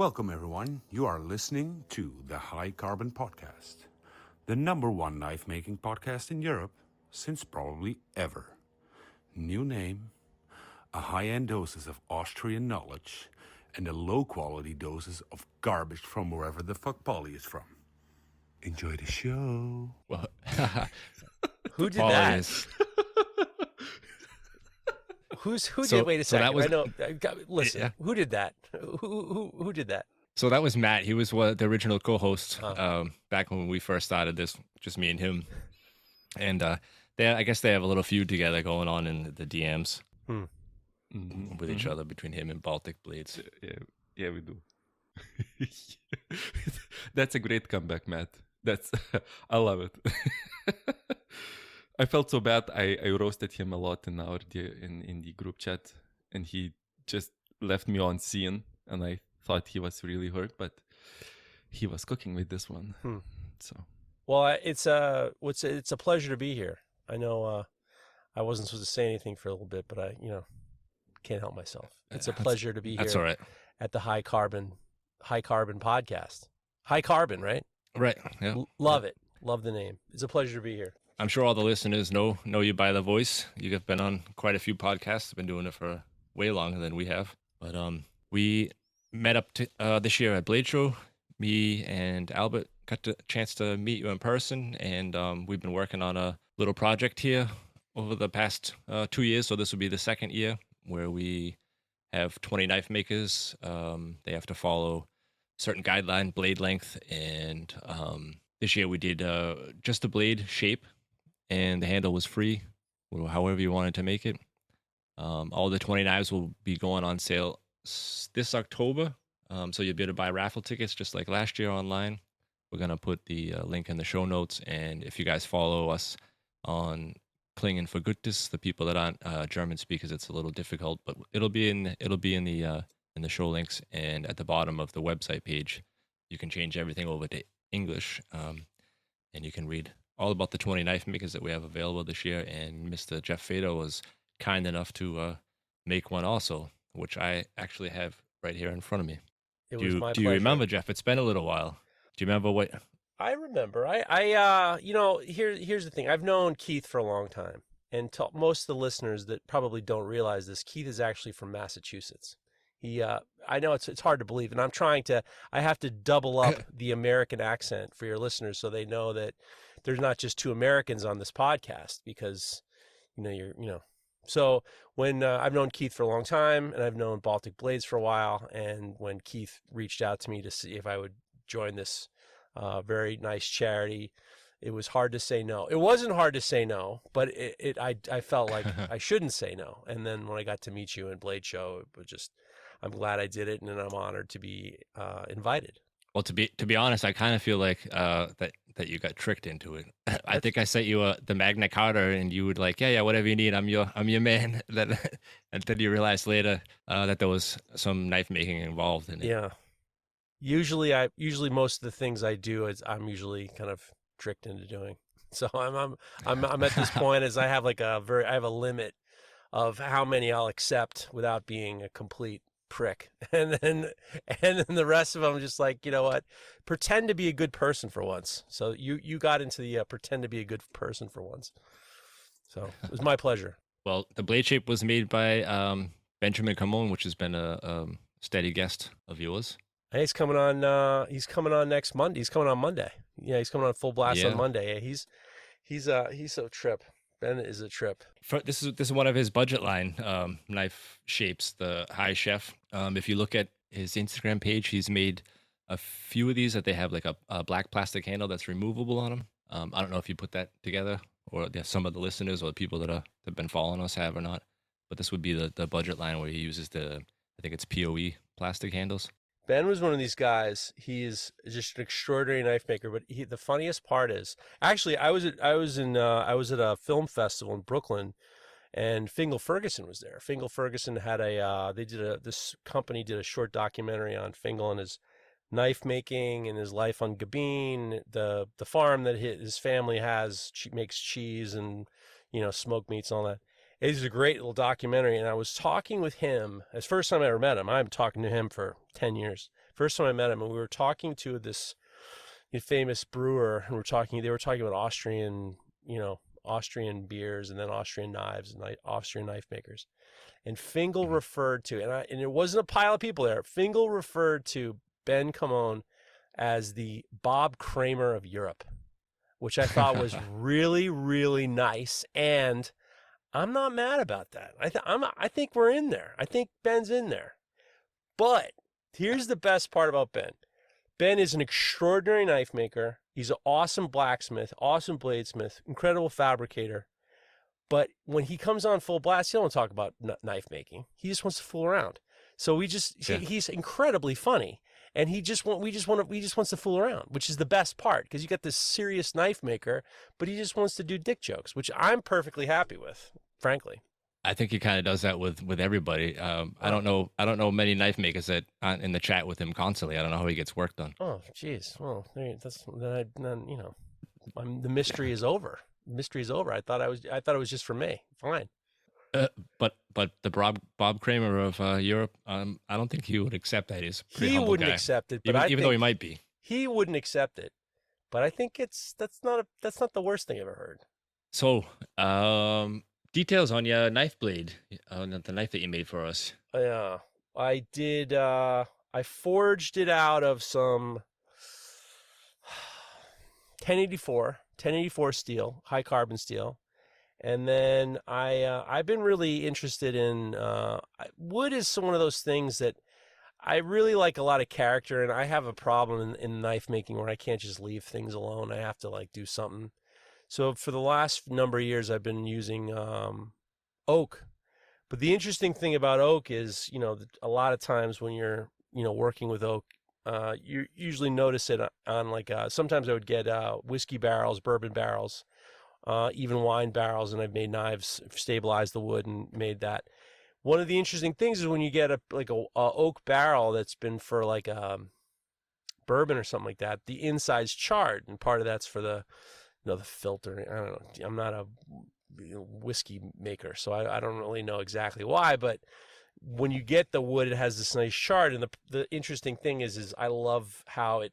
Welcome, everyone. You are listening to the High Carbon Podcast, the #1 knife making podcast in Europe since probably ever. New name, a high-end doses of Austrian knowledge, and a low-quality doses of garbage from wherever the fuck Polly is from. Enjoy the show. Well, Who did that? Is. Who So- did? Wait a so that second. was- I know. Listen. Yeah. Who did that? Who did that? So that was Matt. He was the original co-host Oh. back when we first started this, just me and him. And I guess they have a little feud together going on in the DMs with each other between him and Baltic Blades. Yeah, we do. That's a great comeback, Matt. I love it. I felt so bad. I roasted him a lot in the group chat, and he just left me on scene, and I thought he was really hurt, but he was cooking with this one. So Well, it's a pleasure to be here. I know I wasn't supposed to say anything for a little bit, but I can't help myself. It's a pleasure to be That's here all right. at the High Carbon Podcast. High Carbon, right? Right. Yeah. Love it. Love the name. It's a pleasure to be here. I'm sure all the listeners know you by the voice. You've been on quite a few podcasts. Been doing it for way longer than we have. But we met up this year at Blade Show. Me and Albert got the chance to meet you in person, and we've been working on a little project here over the past 2 years. So this will be the second year where we have 20 knife makers. They have to follow certain guideline blade length, and this year we did just the blade shape, and the handle was free, however you wanted to make it. All the 20 knives will be going on sale this October, so you'll be able to buy raffle tickets just like last year online. We're going to put the link in the show notes, and if you guys follow us on Klingen for Gutes, the people that aren't German speakers, it's a little difficult, but it'll be in the show links, and at the bottom of the website page, you can change everything over to English, and you can read all about the 20 knife makers that we have available this year. And Mr. Geoff Feder was kind enough to make one also, which I actually have right here in front of me. It was my Do you pleasure. remember, Jeff? It's been a little while. Do you remember what? I remember. Here's the thing. I've known Keith for a long time, and to most of the listeners that probably don't realize this, Keith is actually from Massachusetts. I know it's hard to believe, and I have to double up the American accent for your listeners so they know that there's not just two Americans on this podcast, because, So when I've known Keith for a long time, and I've known Baltic Blades for a while, and when Keith reached out to me to see if I would join this very nice charity, it was hard to say no. It wasn't hard to say no, but I felt like I shouldn't say no. And then when I got to meet you in Blade Show, it was just, I'm glad I did it, and I'm honored to be invited. Well, to be honest, I kind of feel like that you got tricked into it. I think I sent you the Magna Carta, and you would like, yeah, whatever you need, I'm your man. And then you realized later that there was some knife making involved in it. Yeah. Usually most of the things I do is I'm usually kind of tricked into doing. So I'm at this point as I have I have a limit of how many I'll accept without being a complete prick. And then the rest of them just like, you know what, pretend to be a good person for once. So you got into the pretend to be a good person for once. So it was my pleasure. Well, the blade shape was made by Benjamin Camon, which has been a steady guest of yours. Hey, he's coming on. He's coming on next Monday. He's coming on Monday. Yeah, he's coming on full blast on Monday. Yeah, he's a trip. Ben is a trip. This is one of his budget line knife shapes, the High Chef. If you look at his Instagram page, he's made a few of these that they have like a black plastic handle that's removable on them. I don't know if you put that together, or some of the listeners or the people that have been following us have or not. But this would be the budget line where he uses I think it's POE plastic handles. Ben was one of these guys. He is just an extraordinary knife maker. But the funniest part is, actually, I was at a film festival in Brooklyn, and Fingal Ferguson was there. Fingal Ferguson had this company did a short documentary on Fingal and his knife making and his life on Gabine, the farm that his family has, makes cheese and smoked meats and all that. It's a great little documentary, and I was talking with him. It's the first time I ever met him. I've been talking to him for 10 years. First time I met him, and we were talking to this famous brewer, and they were talking about Austrian, Austrian beers, and then Austrian knives and Austrian knife makers. And Fingal referred to, and it wasn't a pile of people there. Fingal referred to Ben Camon as the Bob Kramer of Europe, which I thought was really, really nice. And I'm not mad about that. I think we're in there. I think Ben's in there. But here's the best part about Ben. Ben is an extraordinary knife maker. He's an awesome blacksmith, awesome bladesmith, incredible fabricator. But when he comes on full blast, he don't talk about knife making. He just wants to fool around. So he's incredibly funny, and we just wants to fool around, which is the best part, because you got this serious knife maker, but he just wants to do dick jokes, which I'm perfectly happy with, frankly. I think he kind of does that with everybody. I don't know many knife makers that aren't in the chat with him constantly. I don't know how he gets work done. Oh, geez. Well, the mystery is over. The mystery is over. I thought it was just for me. Fine. But the Bob Kramer of Europe, I don't think he would accept that. He's a pretty He humble wouldn't guy. accept it, but even though he might be. He wouldn't accept it. But I think that's not the worst thing I've ever heard. So, details on your knife blade, the knife that you made for us. Yeah, I did. I forged it out of some 1084 steel, high carbon steel, and then I've been really interested in wood. Is one of those things that I really like a lot of character, and I have a problem in knife making where I can't just leave things alone. I have to do something. So for the last number of years, I've been using oak. But the interesting thing about oak is, a lot of times when you're, working with oak, you usually notice it on sometimes I would get whiskey barrels, bourbon barrels, even wine barrels, and I've made knives, stabilized the wood and made that. One of the interesting things is when you get a oak barrel that's been for bourbon or something like that, the inside's charred, and part of that's for the filter. I don't know. I'm not a whiskey maker, so I don't really know exactly why. But when you get the wood, it has this nice char. And the interesting thing is I love how it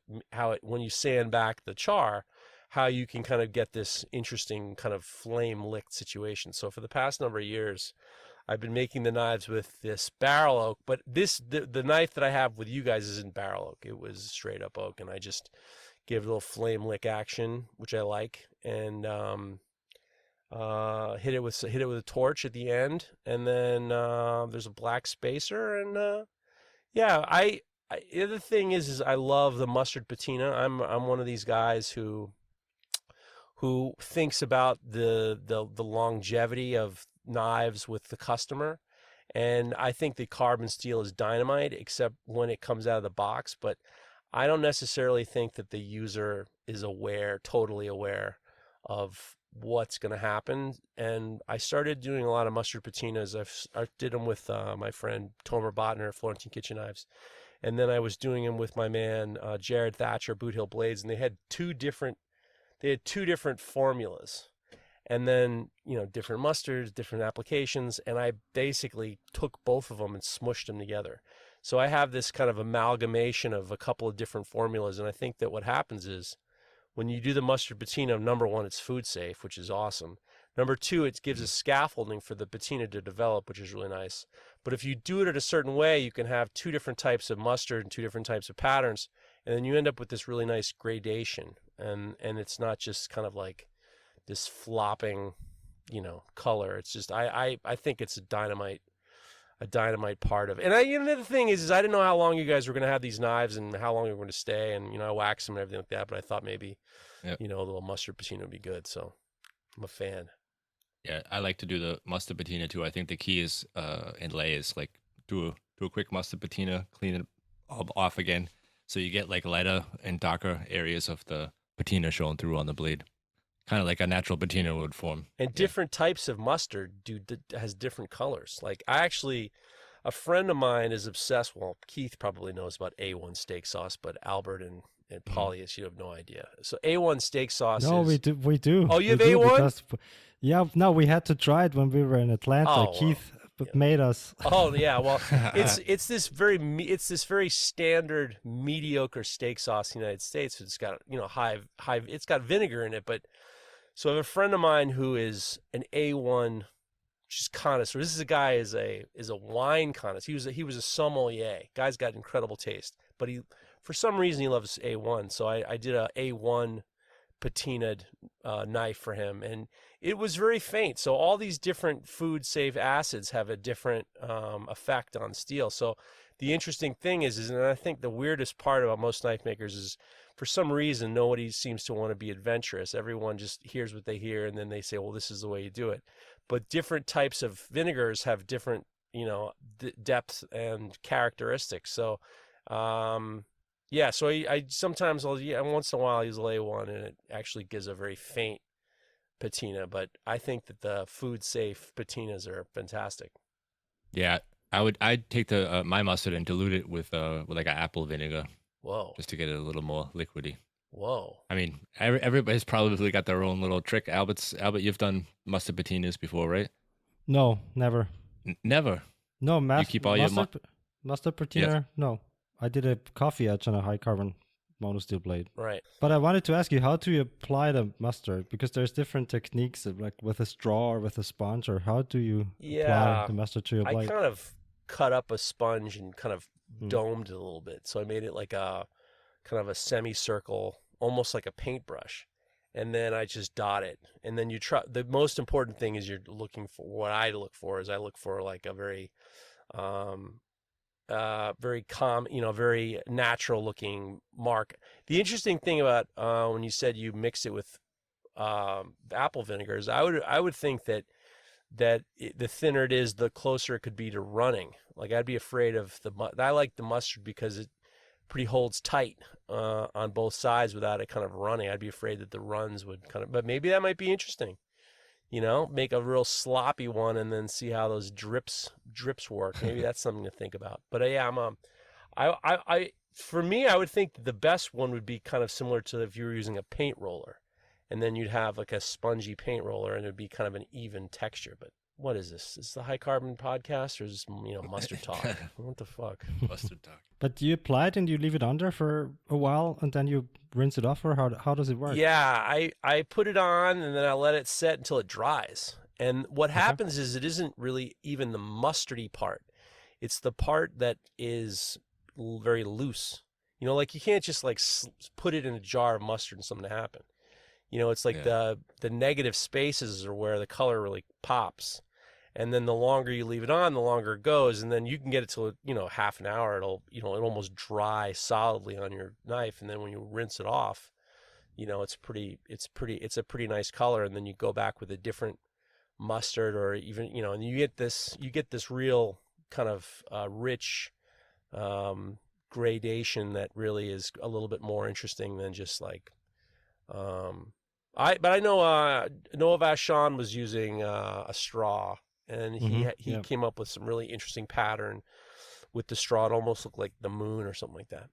when you sand back the char, how you can kind of get this interesting kind of flame licked situation. So for the past number of years, I've been making the knives with this barrel oak. But the knife that I have with you guys isn't barrel oak. It was straight up oak, and I just give a little flame lick action, which I like, and hit it with a torch at the end, and then there's a black spacer, and the other thing is I love the mustard patina. I'm one of these guys who thinks about the longevity of knives with the customer, and I think the carbon steel is dynamite, except when it comes out of the box, but I don't necessarily think that the user is totally aware of what's going to happen. And I started doing a lot of mustard patinas. I did them with my friend Tomer Botner at Florentine Kitchen Knives. And then I was doing them with my man Jared Thatcher, Boot Hill Blades. And they had two different formulas. And then, different mustards, different applications. And I basically took both of them and smushed them together. So I have this kind of amalgamation of a couple of different formulas, and I think that what happens is when you do the mustard patina, number one, it's food safe, which is awesome. Number two, it gives a scaffolding for the patina to develop, which is really nice. But if you do it a certain way, you can have two different types of mustard and two different types of patterns, and then you end up with this really nice gradation, and it's not just kind of like this flopping, color. It's just I think it's a dynamite part of it. And the thing is I didn't know how long you guys were going to have these knives and how long they were going to stay, and I wax them and everything like that, but I thought maybe a little mustard patina would be good, so I'm a fan. Yeah, I like to do the mustard patina too. I think the key is in layers, do a quick mustard patina, clean it off again, so you get lighter and darker areas of the patina showing through on the blade, kind of like a natural patina would form. And different types of mustard has different colors. A friend of mine is obsessed. Well, Keith probably knows about A1 steak sauce, but Albert and Paulius, you have no idea. So A1 steak sauce. No, we do. Oh, you have A1? A1? We had to try it when we were in Atlanta. Oh, Keith but made us. Oh yeah, well, it's this very standard mediocre steak sauce in the United States. It's got high it's got vinegar in it, but so I have a friend of mine who is an A1 just connoisseur. This is a guy is a wine connoisseur. He was a sommelier. Guy's got incredible taste, but for some reason he loves A1. So I did a A1 patinaed knife for him, and it was very faint. So all these different food safe acids have a different effect on steel. So the interesting thing is, and I think the weirdest part about most knife makers is, for some reason, nobody seems to want to be adventurous. Everyone just hears what they hear, and then they say, well, this is the way you do it. But different types of vinegars have different, depth and characteristics. So, yeah, so I sometimes once in a while use A1, and it actually gives a very faint patina. But I think that the food safe patinas are fantastic. Yeah, I'd take my mustard and dilute it with like an apple vinegar. Whoa. Just to get it a little more liquidy. Whoa. I mean, everybody's probably got their own little trick. Albert, you've done mustard patinas before, right? No, never. Never. No, you keep all your mustard patina. Yes. No, I did a coffee etch on a high carbon monosteel blade. Right. But I wanted to ask you, how do you apply the mustard? Because there's different techniques, like with a straw or with a sponge, or how do you apply the mustard to your blade? I kind of cut up a sponge and kind of domed it a little bit. So I made it like a kind of a semicircle, almost like a paintbrush. And then I just dot it. And then you try, the most important thing is what I look for like a very, very very natural looking mark. The interesting thing about when you said you mix it with apple vinegars, I would think that the thinner it is, the closer it could be to running. Like I'd be afraid of I like the mustard because it pretty holds tight on both sides without it kind of running. I'd be afraid that the runs would but maybe that might be interesting. Make a real sloppy one and then see how those drips work. Maybe that's something to think about. But yeah, for me, I would think the best one would be kind of similar to if you were using a paint roller. And then you'd have like a spongy paint roller, and it'd be kind of an even texture. But what is this? Is this the High Carbon podcast, or is this, mustard talk? What the fuck? Mustard talk. But do you apply it and you leave it under for a while, and then you rinse it off, or how does it work? Yeah, I put it on, and then I let it set until it dries. And what happens is it isn't really even the mustardy part. It's the part that is very loose. Like you can't just like put it in a jar of mustard and something to happen. It's like the negative spaces are where the color really pops. And then the longer you leave it on, the longer it goes. And then you can get it to, half an hour. It'll almost dry solidly on your knife. And then when you rinse it off, it's a pretty nice color. And then you go back with a different mustard, or even, and you get this real kind of rich gradation that really is a little bit more interesting than just like, I know Noah Vachon was using a straw, and he came up with some really interesting pattern with the straw. It almost looked like the moon or something like that.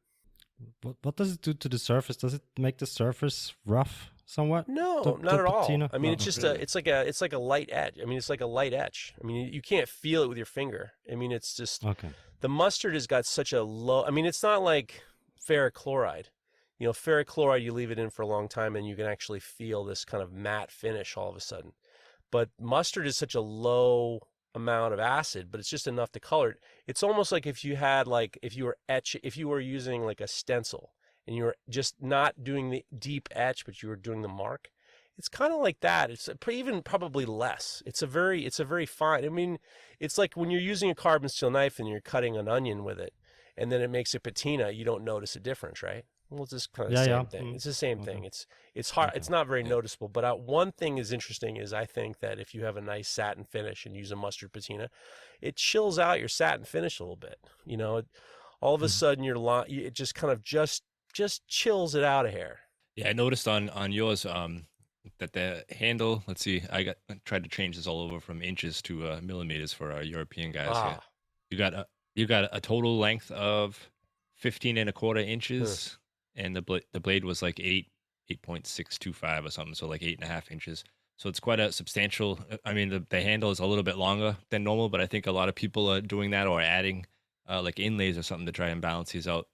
What does it do to the surface? Does it make the surface rough somewhat? No, not at all. patina? I mean, it's just it's like a light edge. I mean, it's like a light etch. I mean, you can't feel it with your finger. I mean, it's just the mustard has got such a low. I mean, it's not like ferric chloride. Ferric chloride, you leave it in for a long time and you can actually feel this kind of matte finish all of a sudden. But mustard is such a low amount of acid, but it's just enough to color it. It's almost like if you were using like a stencil and you were just not doing the deep etch, but you were doing the mark. It's kind of like that. It's even probably less. It's a very fine. I mean, it's like when you're using a carbon steel knife and you're cutting an onion with it, and then it makes a patina, you don't notice a difference, right? Well, it's just kind of the same thing. It's the same thing. It's hard. It's not very noticeable. But one thing is interesting is I think that if you have a nice satin finish and use a mustard patina, it chills out your satin finish a little bit. All of a sudden it just kind of just chills it out a hair. Yeah, I noticed on yours that the handle. Let's see, I tried to change this all over from inches to millimeters for our European guys. Here. You got a total length of 15 and a quarter inches. And the blade was like 8.625 or something, so like 8.5 inches. So it's quite a substantial. I mean, the handle is a little bit longer than normal, but I think a lot of people are doing that or adding like inlays or something to try and balance these out.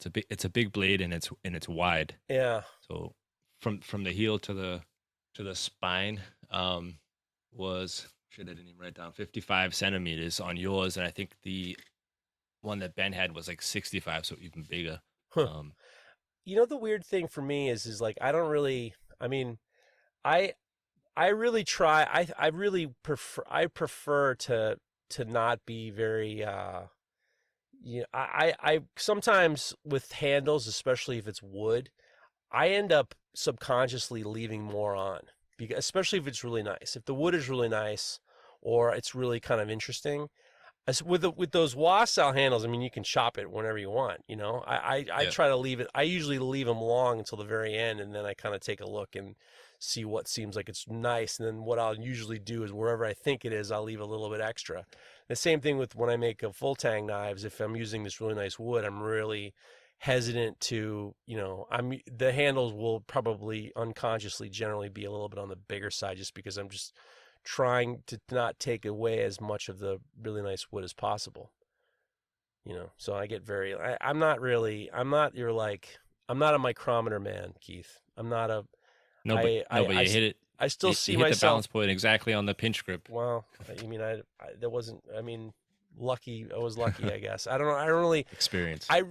It's a big blade and it's wide. Yeah. So from the heel to the spine was, shit, I didn't even write down, 55 centimeters on yours, and I think the one that Ben had was like 65, so even bigger. Huh. You know, the weird thing for me is like I don't really. I mean, I really try. I really prefer to not be very. I sometimes with handles, especially if it's wood, I end up subconsciously leaving more on, because especially if it's really nice. If the wood is really nice or it's really kind of interesting. With those Wausau handles, I mean, you can chop it whenever you want. You know, I try to leave it. I usually leave them long until the very end, and then I kind of take a look and see what seems like it's nice. And then what I'll usually do is wherever I think it is, I'll leave a little bit extra. The same thing with when I make a full tang knives. If I'm using this really nice wood, I'm really hesitant to, the handles will probably unconsciously generally be a little bit on the bigger side, just because I'm just trying to not take away as much of the really nice wood as possible. So I get I'm not a micrometer man, Keith. I'm not a, no, but you hit it. I still you see hit myself. the balance point exactly on the pinch grip. Well, I mean, there wasn't, lucky. I was lucky, I guess. I don't know. I don't really experience. I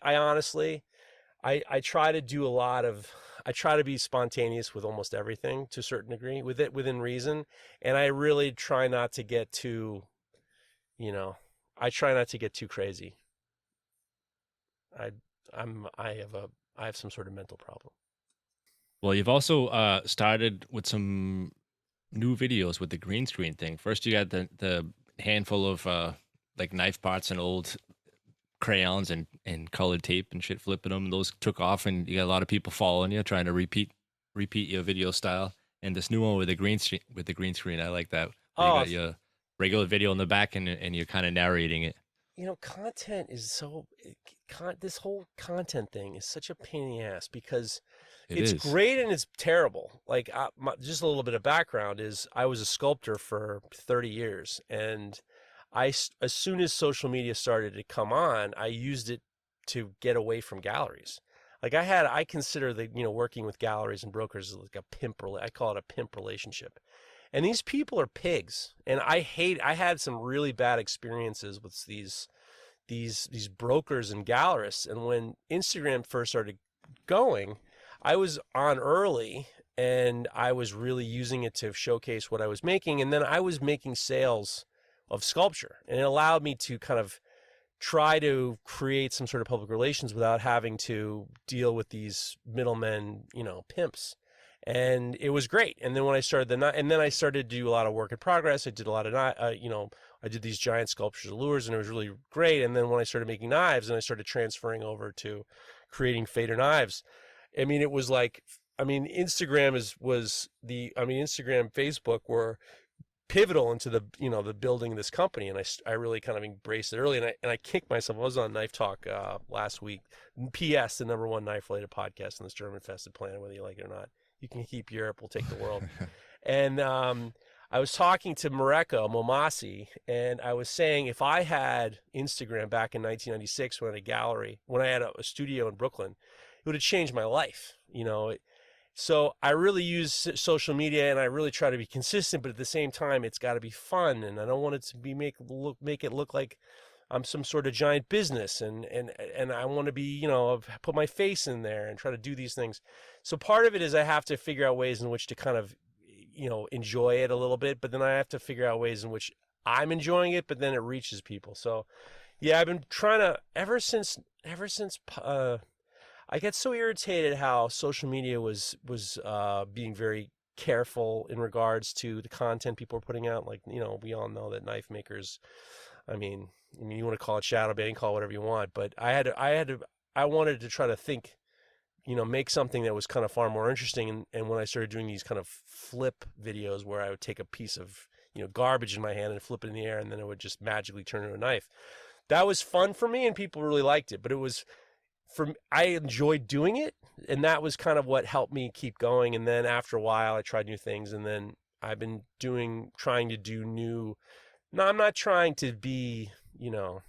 honestly, I try to do I try to be spontaneous with almost everything to a certain degree, within reason. And I really try not to get too, I try not to get too crazy. I have some sort of mental problem. Well, you've also started with some new videos with the green screen thing. First, you got the handful of like knife parts and old crayons and colored tape and shit, flipping them. Those took off, and you got a lot of people following you, trying to repeat your video style. And this new one with the green screen, I like that. You got your regular video in the back, and you're kind of narrating it. Content is this whole content thing is such a pain in the ass, because it's great and it's terrible. Like, just a little bit of background is I was a sculptor for 30 years, and as soon as social media started to come on, I used it to get away from galleries. Like I consider working with galleries and brokers like a pimp. I call it a pimp relationship. And these people are pigs. And I had some really bad experiences with these brokers and gallerists. And when Instagram first started going, I was on early, and I was really using it to showcase what I was making. And then I was making sales of sculpture, and it allowed me to kind of try to create some sort of public relations without having to deal with these middlemen, pimps. And it was great. And then when I started I started to do a lot of work in progress. I did a lot of, I did these giant sculptures of lures, and it was really great. And then when I started making knives and I started transferring over to creating Feder knives, it was like, Instagram, Facebook were pivotal into the building of this company, and I really kind of embraced it early, and I kicked myself. I was on Knife Talk last week. P.S. the #1 knife related podcast on this German-infested planet, whether you like it or not. You can keep Europe, we'll take the world. And I was talking to Mareko Momasi, and I was saying, if I had Instagram back in 1996 when I had a studio in Brooklyn, it would have changed my life. So I really use social media, and I really try to be consistent, but at the same time, it's got to be fun, and I don't want it to be make it look like I'm some sort of giant business, and I want to be, put my face in there and try to do these things. So part of it is I have to figure out ways in which to kind of, enjoy it a little bit, but then I have to figure out ways in which I'm enjoying it, but then it reaches people. So yeah, I've been trying to ever since I get so irritated how social media was being very careful in regards to the content people are putting out. Like, we all know that knife makers, I mean, you want to call it shadow banning, call it whatever you want, but I wanted to try to think, make something that was kind of far more interesting. And when I started doing these kind of flip videos where I would take a piece of, garbage in my hand and flip it in the air, and then it would just magically turn into a knife, that was fun for me, and people really liked it. But it was, I enjoyed doing it, and that was kind of what helped me keep going. And then after a while, I tried new things, and then I've been trying to do new. No, I'm not trying to be, a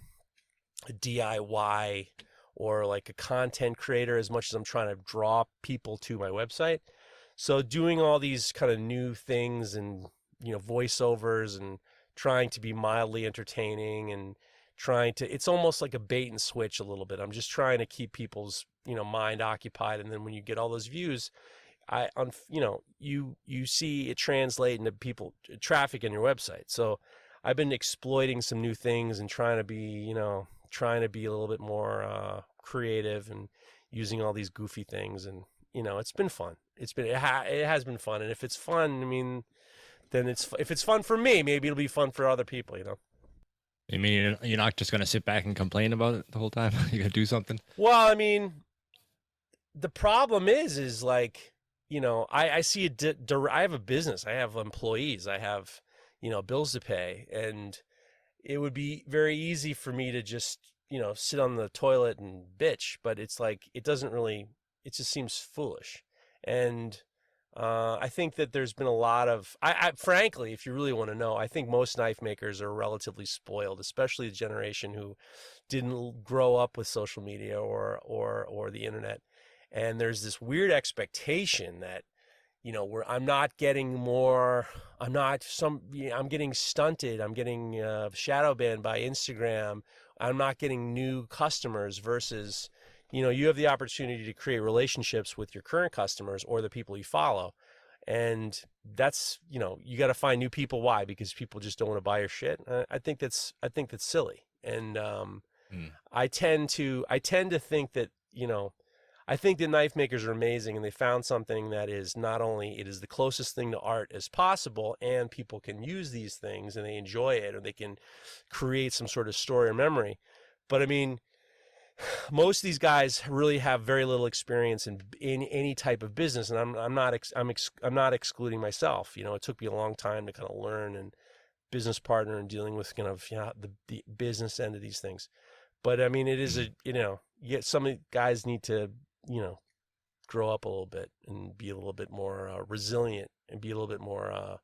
DIY or like a content creator as much as I'm trying to draw people to my website. So doing all these kind of new things and, voiceovers and trying to be mildly entertaining and it's almost like a bait and switch a little bit. I'm just trying to keep people's, mind occupied. And then when you get all those views, you see it translate into traffic on your website. So I've been exploiting some new things and trying to be a little bit more creative and using all these goofy things. And, it's been fun. It has been fun. And if it's fun, then if it's fun for me, maybe it'll be fun for other people, I mean, you're not just going to sit back and complain about it the whole time? You got to do something? Well, the problem is like, I see I have a business. I have employees. I have, bills to pay. And it would be very easy for me to just, sit on the toilet and bitch. But it's like, it just seems foolish. And I think that there's been a lot of, frankly, if you really want to know, I think most knife makers are relatively spoiled, especially the generation who didn't grow up with social media or the internet. And there's this weird expectation that, I'm not getting more, I'm getting stunted. I'm getting shadow banned by Instagram. I'm not getting new customers versus, you have the opportunity to create relationships with your current customers or the people you follow. And that's, you got to find new people. Why? Because people just don't want to buy your shit. I think that's silly. And I tend to think that, I think that knife makers are amazing, and they found something that is not only it is the closest thing to art as possible, and people can use these things and they enjoy it, or they can create some sort of story or memory. But most of these guys really have very little experience in any type of business, and I'm not excluding myself. It took me a long time to kind of learn and business partner and dealing with kind of the business end of these things. But it is some guys need to grow up a little bit and be a little bit more resilient, and be a little bit more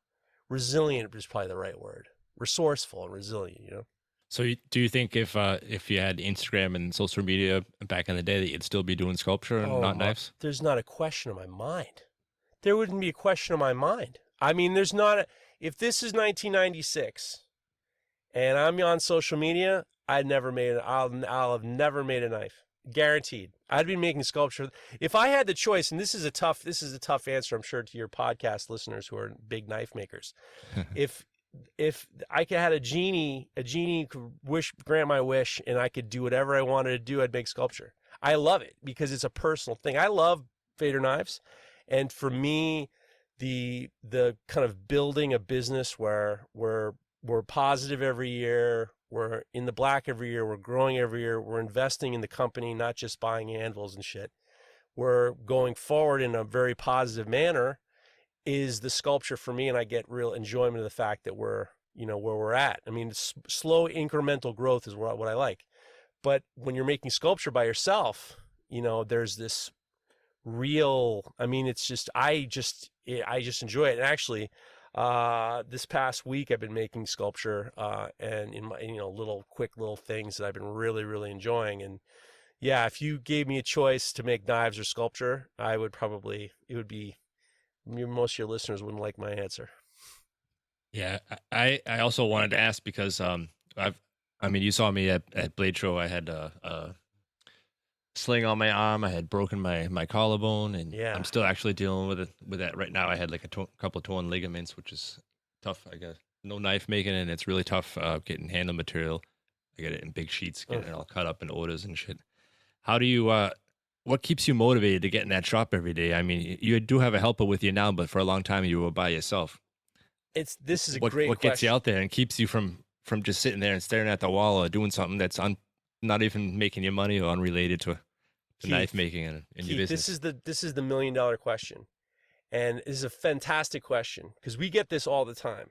resilient is probably the right word. Resourceful and resilient, So do you think if you had Instagram and social media back in the day that you'd still be doing sculpture and not knives? There's not a question in my mind. There wouldn't be a question in my mind. There's not if this is 1996 and I'm on social media, I'll have never made a knife. Guaranteed. I'd be making sculpture. If I had the choice, and this is a tough answer, I'm sure, to your podcast listeners who are big knife makers. If I could had a genie could grant my wish, and I could do whatever I wanted to do, I'd make sculpture. I love it because it's a personal thing. I love Feder knives, and for me, the kind of building a business where we're positive every year, we're in the black every year, we're growing every year, we're investing in the company, not just buying anvils and shit. We're going forward in a very positive manner is the sculpture for me, and I get real enjoyment of the fact that we're, where we're at. Slow incremental growth is what I like. But when you're making sculpture by yourself, there's this real, it's just, I just enjoy it. And actually, this past week I've been making sculpture, and in my, quick little things that I've been really, really enjoying. And yeah, if you gave me a choice to make knives or sculpture, most of your listeners wouldn't like my answer. Yeah. I also wanted to ask because, you saw me at Blade Show. I had a sling on my arm. I had broken my collarbone, and yeah. I'm still actually dealing with that right now. I had like a couple of torn ligaments, which is tough. I got no knife making, and it's really tough getting handle material. I get it in big sheets, getting it all cut up in orders and shit. How do you? What keeps you motivated to get in that shop every day? You do have a helper with you now, but for a long time you were by yourself. This is a great question. What gets you out there and keeps you from just sitting there and staring at the wall or doing something that's not even making you money or unrelated to Keith, knife making in your business? This is the $1 million question, and this is a fantastic question because we get this all the time,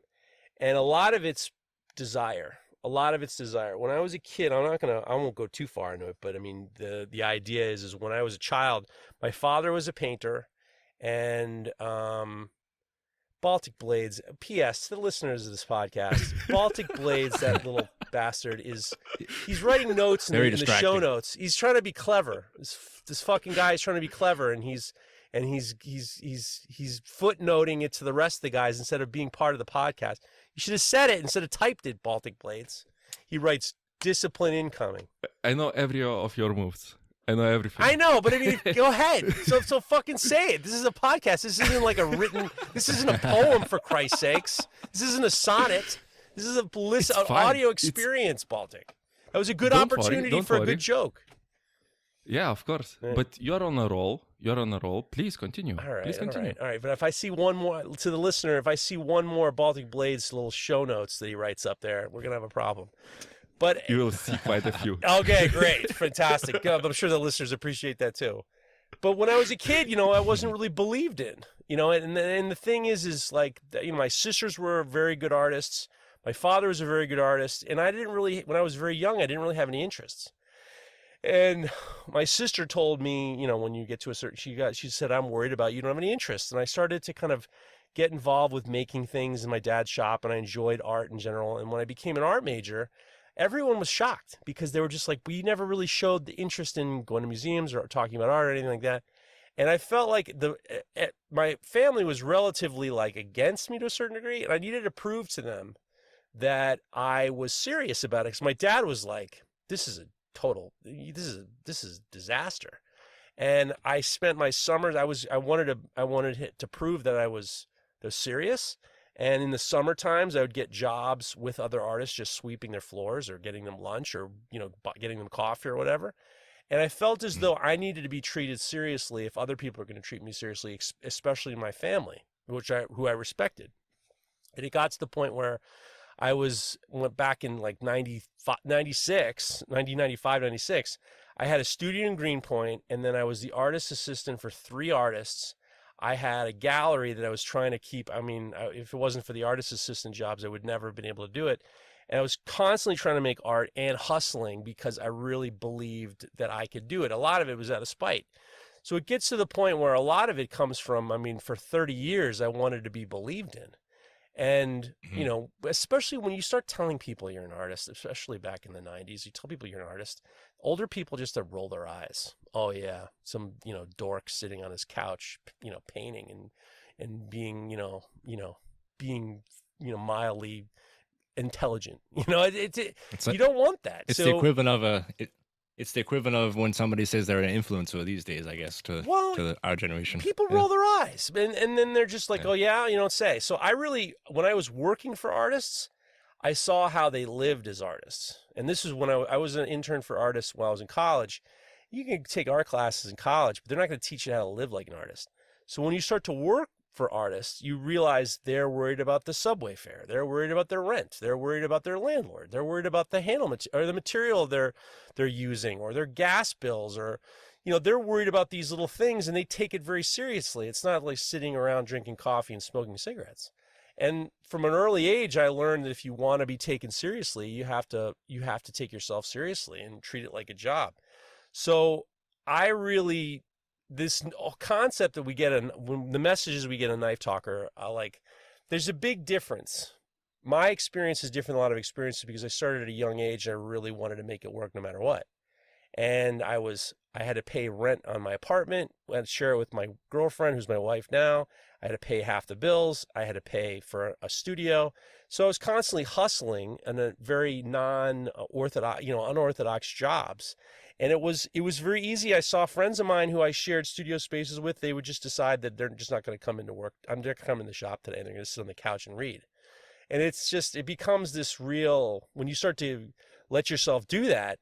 and a lot of it's desire. a lot of it's desire. When I was a kid, I won't go too far into it, but I mean, the idea is when I was a child, my father was a painter, and Baltic Blades, P.S. to the listeners of this podcast, Baltic Blades, that little bastard, he's writing notes in the show notes. He's trying to be clever. This fucking guy is trying to be clever, and he's footnoting it to the rest of the guys instead of being part of the podcast. You should have said it instead of typed it, Baltic Blades. He writes discipline incoming. I know every of your moves. I know everything. I know, but I mean, go ahead. So fucking say it. This is a podcast. This isn't like this isn't a poem, for Christ's sakes. This isn't a sonnet. This is an audio experience, Baltic. That was a good opportunity for a good joke. Yeah, of course. Yeah. But you're on a roll. Please continue. All right. Please continue. All right. But if I see one more, to the listener, if I see one more Baltic Blades little show notes that he writes up there, we're going to have a problem. But you will see quite a few. Okay, great. Fantastic. I'm sure the listeners appreciate that too. But when I was a kid, I wasn't really believed in, and the thing is like, my sisters were very good artists. My father was a very good artist. And when I was very young, I didn't really have any interests. And my sister told me, when you get to a certain, she said, I'm worried about you don't have any interests. And I started to kind of get involved with making things in my dad's shop, and I enjoyed art in general. And when I became an art major, everyone was shocked because they were just like, we never really showed the interest in going to museums or talking about art or anything like that. And I felt like my family was relatively like against me to a certain degree, and I needed to prove to them that I was serious about it. Because my dad was like, this is disaster. And I spent my summers, I wanted to prove that I was serious. And in the summer times, I would get jobs with other artists, just sweeping their floors or getting them lunch or, getting them coffee or whatever. And I felt as though I needed to be treated seriously if other people are going to treat me seriously, especially my family, who I respected. And it got to the point where I went back in like 96, I had a studio in Greenpoint, and then I was the artist assistant for 3 artists. I had a gallery that I was trying to keep. I mean, if it wasn't for the artist assistant jobs, I would never have been able to do it. And I was constantly trying to make art and hustling because I really believed that I could do it. A lot of it was out of spite. So it gets to the point where a lot of it comes from, for 30 years, I wanted to be believed in. And, especially when you start telling people you're an artist, especially back in the 90s, you tell people you're an artist, older people just roll their eyes. Oh yeah, some, dork sitting on his couch, painting and being, being, mildly intelligent. It's like, you don't want that. It's the equivalent of it's the equivalent of when somebody says they're an influencer these days, I guess, to our generation. People roll their eyes, and then they're just like, oh yeah, you don't say. So when I was working for artists, I saw how they lived as artists. And this is when I was an intern for artists while I was in college. You can take art classes in college, but they're not going to teach you how to live like an artist. So when you start to work for artists, you realize they're worried about the subway fare. They're worried about their rent. They're worried about their landlord. They're worried about the the material they're using, or their gas bills, or they're worried about these little things, and they take it very seriously. It's not like sitting around drinking coffee and smoking cigarettes. And from an early age, I learned that if you want to be taken seriously, you have to take yourself seriously and treat it like a job. So this concept that we get, when the messages we get in Knife Talker, there's a big difference. My experience is different than a lot of experiences because I started at a young age. And I really wanted to make it work no matter what. And I had to pay rent on my apartment. I had to share it with my girlfriend, who's my wife now. I had to pay half the bills. I had to pay for a studio. So I was constantly hustling in a very unorthodox jobs. And it was very easy. I saw friends of mine who I shared studio spaces with. They would just decide that they're just not going to come into work. I'm going to come in the shop today, and they're going to sit on the couch and read. And it becomes this real, when you start to let yourself do that,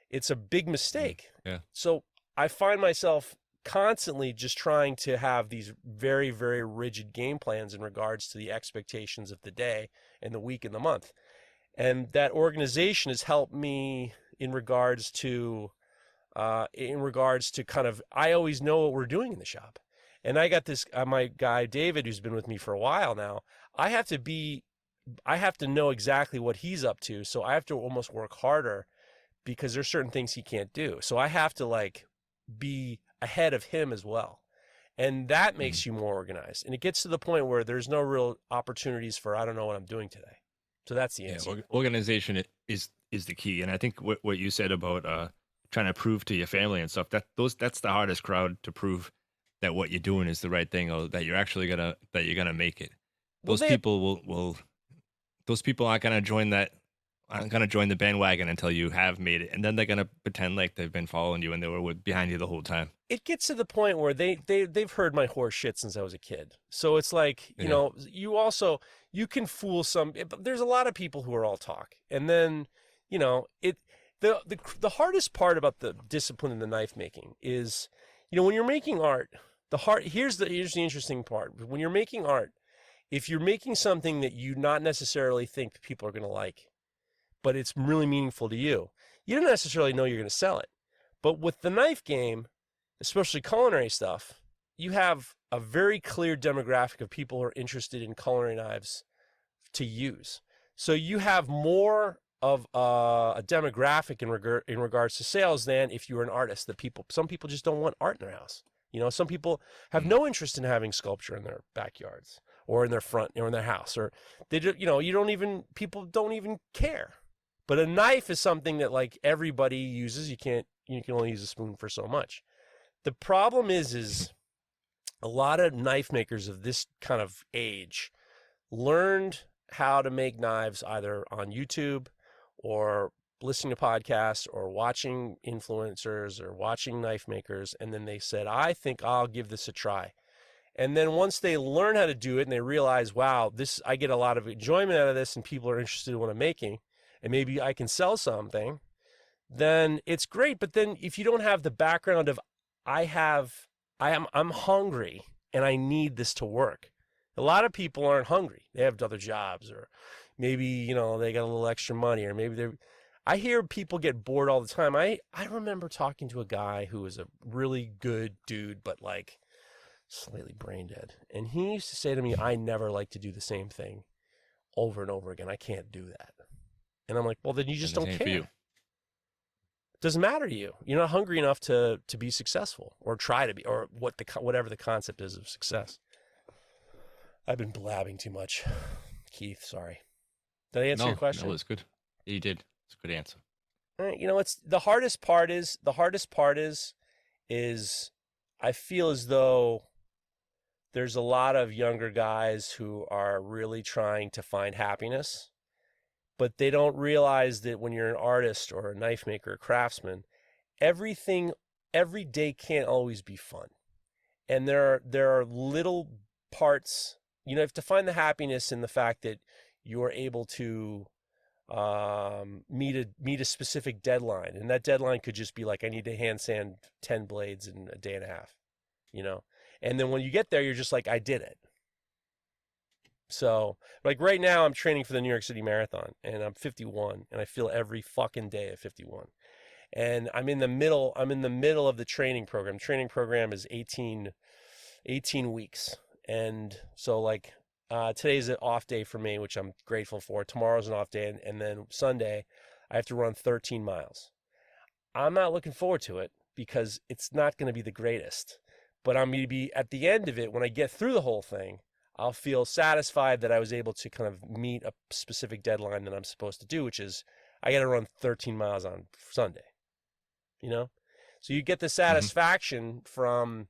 it's a big mistake. Yeah. So I find myself constantly just trying to have these very, very rigid game plans in regards to the expectations of the day and the week and the month. And that organization has helped me in regards to kind of, I always know what we're doing in the shop. And I got this, my guy, David, who's been with me for a while now, I have to be I have to know exactly what he's up to. So I have to almost work harder because there's certain things he can't do. So I have to like be ahead of him as well. And that makes you more organized. And it gets to the point where there's no real opportunities for, I don't know what I'm doing today. So that's the answer. Yeah, organization is the key. And I think what you said about trying to prove to your family and stuff, that's the hardest crowd to prove that what you're doing is the right thing, or that you're actually gonna make it. Those people those people aren't gonna join the bandwagon until you have made it, and then they're gonna pretend like they've been following you and they were behind you the whole time. It gets to the point where they've heard my horse shit since I was a kid. So it's like, you know, you can fool some, but there's a lot of people who are all talk. And then, you know, the hardest part about the discipline in the knife making is, you know, when you're making art, here's the interesting part. When you're making art, if you're making something that you not necessarily think people are going to like, but it's really meaningful to you, you don't necessarily know you're going to sell it. But with the knife game, especially culinary stuff, you have a very clear demographic of people who are interested in culinary knives to use. So you have more of a demographic in regards to sales than if you were an artist. Some people just don't want art in their house. You know, some people have no interest in having sculpture in their backyards or in their front or in their house, or they just, you know, people don't even care. But a knife is something that like everybody uses. You can only use a spoon for so much. The problem is a lot of knife makers of this kind of age learned how to make knives either on YouTube or listening to podcasts or watching influencers or watching knife makers. And then they said, I think I'll give this a try. And then once they learn how to do it and they realize, wow, I get a lot of enjoyment out of this and people are interested in what I'm making and maybe I can sell something, then it's great. But then if you don't have the background of, I'm hungry and I need this to work. A lot of people aren't hungry. They have other jobs, or maybe, you know, they got a little extra money, or maybe I hear people get bored all the time. I remember talking to a guy who was a really good dude, but like slightly brain dead. And he used to say to me, I never like to do the same thing over and over again. I can't do that. And I'm like, well, then you just don't care. Doesn't matter to you. You're not hungry enough to be successful or try to be, or whatever the concept is of success. I've been blabbing too much. Keith, sorry. Did I answer your question? No, it was good. You did. It's a good answer. You know, the hardest part is I feel as though there's a lot of younger guys who are really trying to find happiness, but they don't realize that when you're an artist or a knife maker, a craftsman, every day can't always be fun. And there are little parts, you know, you have to find the happiness in the fact that you're able to meet a specific deadline. And that deadline could just be like, I need to hand sand 10 blades in a day and a half, you know? And then when you get there, you're just like, I did it. So like right now I'm training for the New York City Marathon and I'm 51 and I feel every fucking day at 51. And I'm in the middle of the training program. Training program is 18 weeks. And so like today's an off day for me, which I'm grateful for. Tomorrow's an off day. And then Sunday I have to run 13 miles. I'm not looking forward to it because it's not going to be the greatest, but I'm going to be at the end of it. When I get through the whole thing, I'll feel satisfied that I was able to kind of meet a specific deadline that I'm supposed to do, which is I got to run 13 miles on Sunday, you know? So you get the satisfaction from,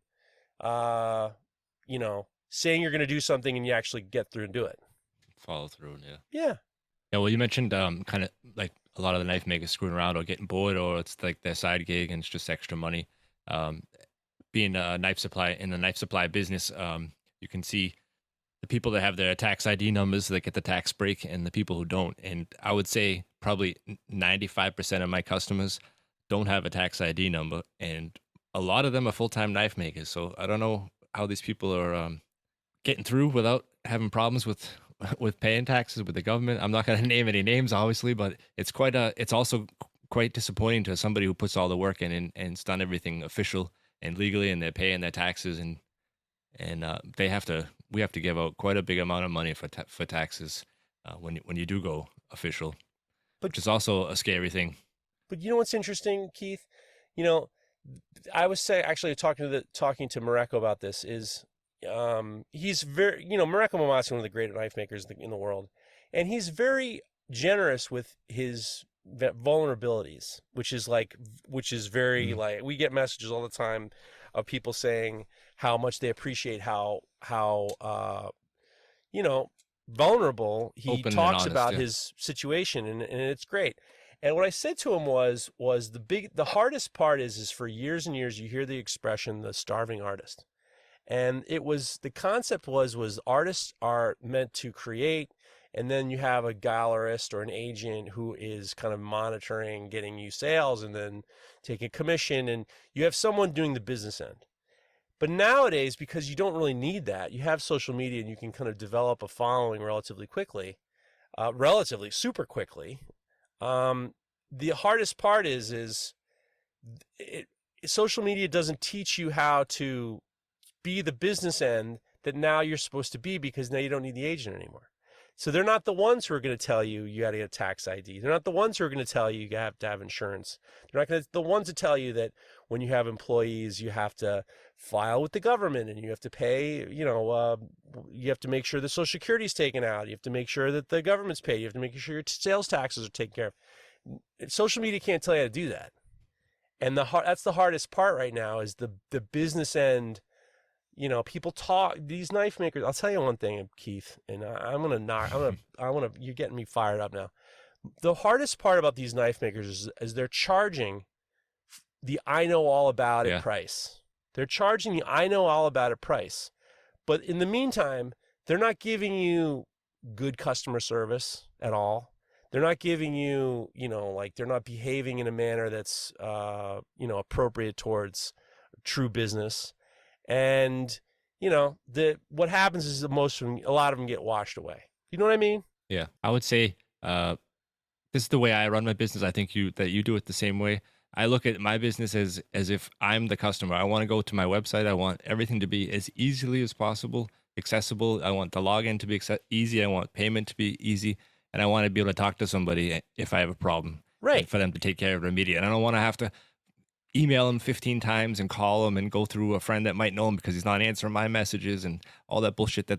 you know, saying you're going to do something and you actually get through and do it. Follow through, yeah. Yeah. Yeah, well, you mentioned kind of like a lot of the knife makers screwing around or getting bored, or it's like their side gig and it's just extra money. Being a knife supply in the knife supply business, you can see the people that have their tax ID numbers that get the tax break and the people who don't. And I would say probably 95% of my customers don't have a tax ID number. And a lot of them are full-time knife makers. So I don't know how these people are getting through without having problems with paying taxes with the government. I'm not going to name any names, obviously, but it's also quite disappointing to somebody who puts all the work in and it's done everything official and legally, and they're paying their taxes, and we have to give out quite a big amount of money for taxes. when you do go official, But- which is also a scary thing. But you know what's interesting, Keith? You know, I was actually talking to Mareko about this is, he's very, Mareko Momatsu is one of the great knife makers in the world, and he's very generous with his vulnerabilities, which is very like, we get messages all the time of people saying how much they appreciate how vulnerable he Open and talks honest, about yeah. his situation, and it's great. And what I said to him was the hardest part is for years and years you hear the expression the starving artist. And the concept was artists are meant to create, and then you have a gallerist or an agent who is kind of monitoring, getting you sales, and then taking a commission, and you have someone doing the business end. But nowadays, because you don't really need that, you have social media and you can kind of develop a following relatively quickly, super quickly. The hardest part is social media doesn't teach you how to be the business end that now you're supposed to be, because now you don't need the agent anymore. So they're not the ones who are going to tell you got to get a tax ID. They're not the ones who are going to tell you have to have insurance. They're not the ones to tell you that when you have employees, you have to file with the government and you have to pay, you have to make sure the Social Security is taken out. You have to make sure that the government's paid. You have to make sure your sales taxes are taken care of. Social media can't tell you how to do that. And that's the hardest part right now is the business end. People talk, these knife makers. I'll tell you one thing, Keith, and you're getting me fired up now. The hardest part about these knife makers is they're charging the I know all about it price. They're charging the I know all about it price. But in the meantime, they're not giving you good customer service at all. They're not giving you, they're not behaving in a manner that's, appropriate towards true business. And, what happens is a lot of them get washed away. You know what I mean? Yeah, I would say this is the way I run my business. I think that you do it the same way. I look at my business as if I'm the customer. I want to go to my website. I want everything to be as easily as possible, accessible. I want the login to be easy. I want payment to be easy. And I want to be able to talk to somebody if I have a problem. Right. And for them to take care of it immediately. And I don't want to have to email him 15 times and call him and go through a friend that might know him because he's not answering my messages and all that bullshit.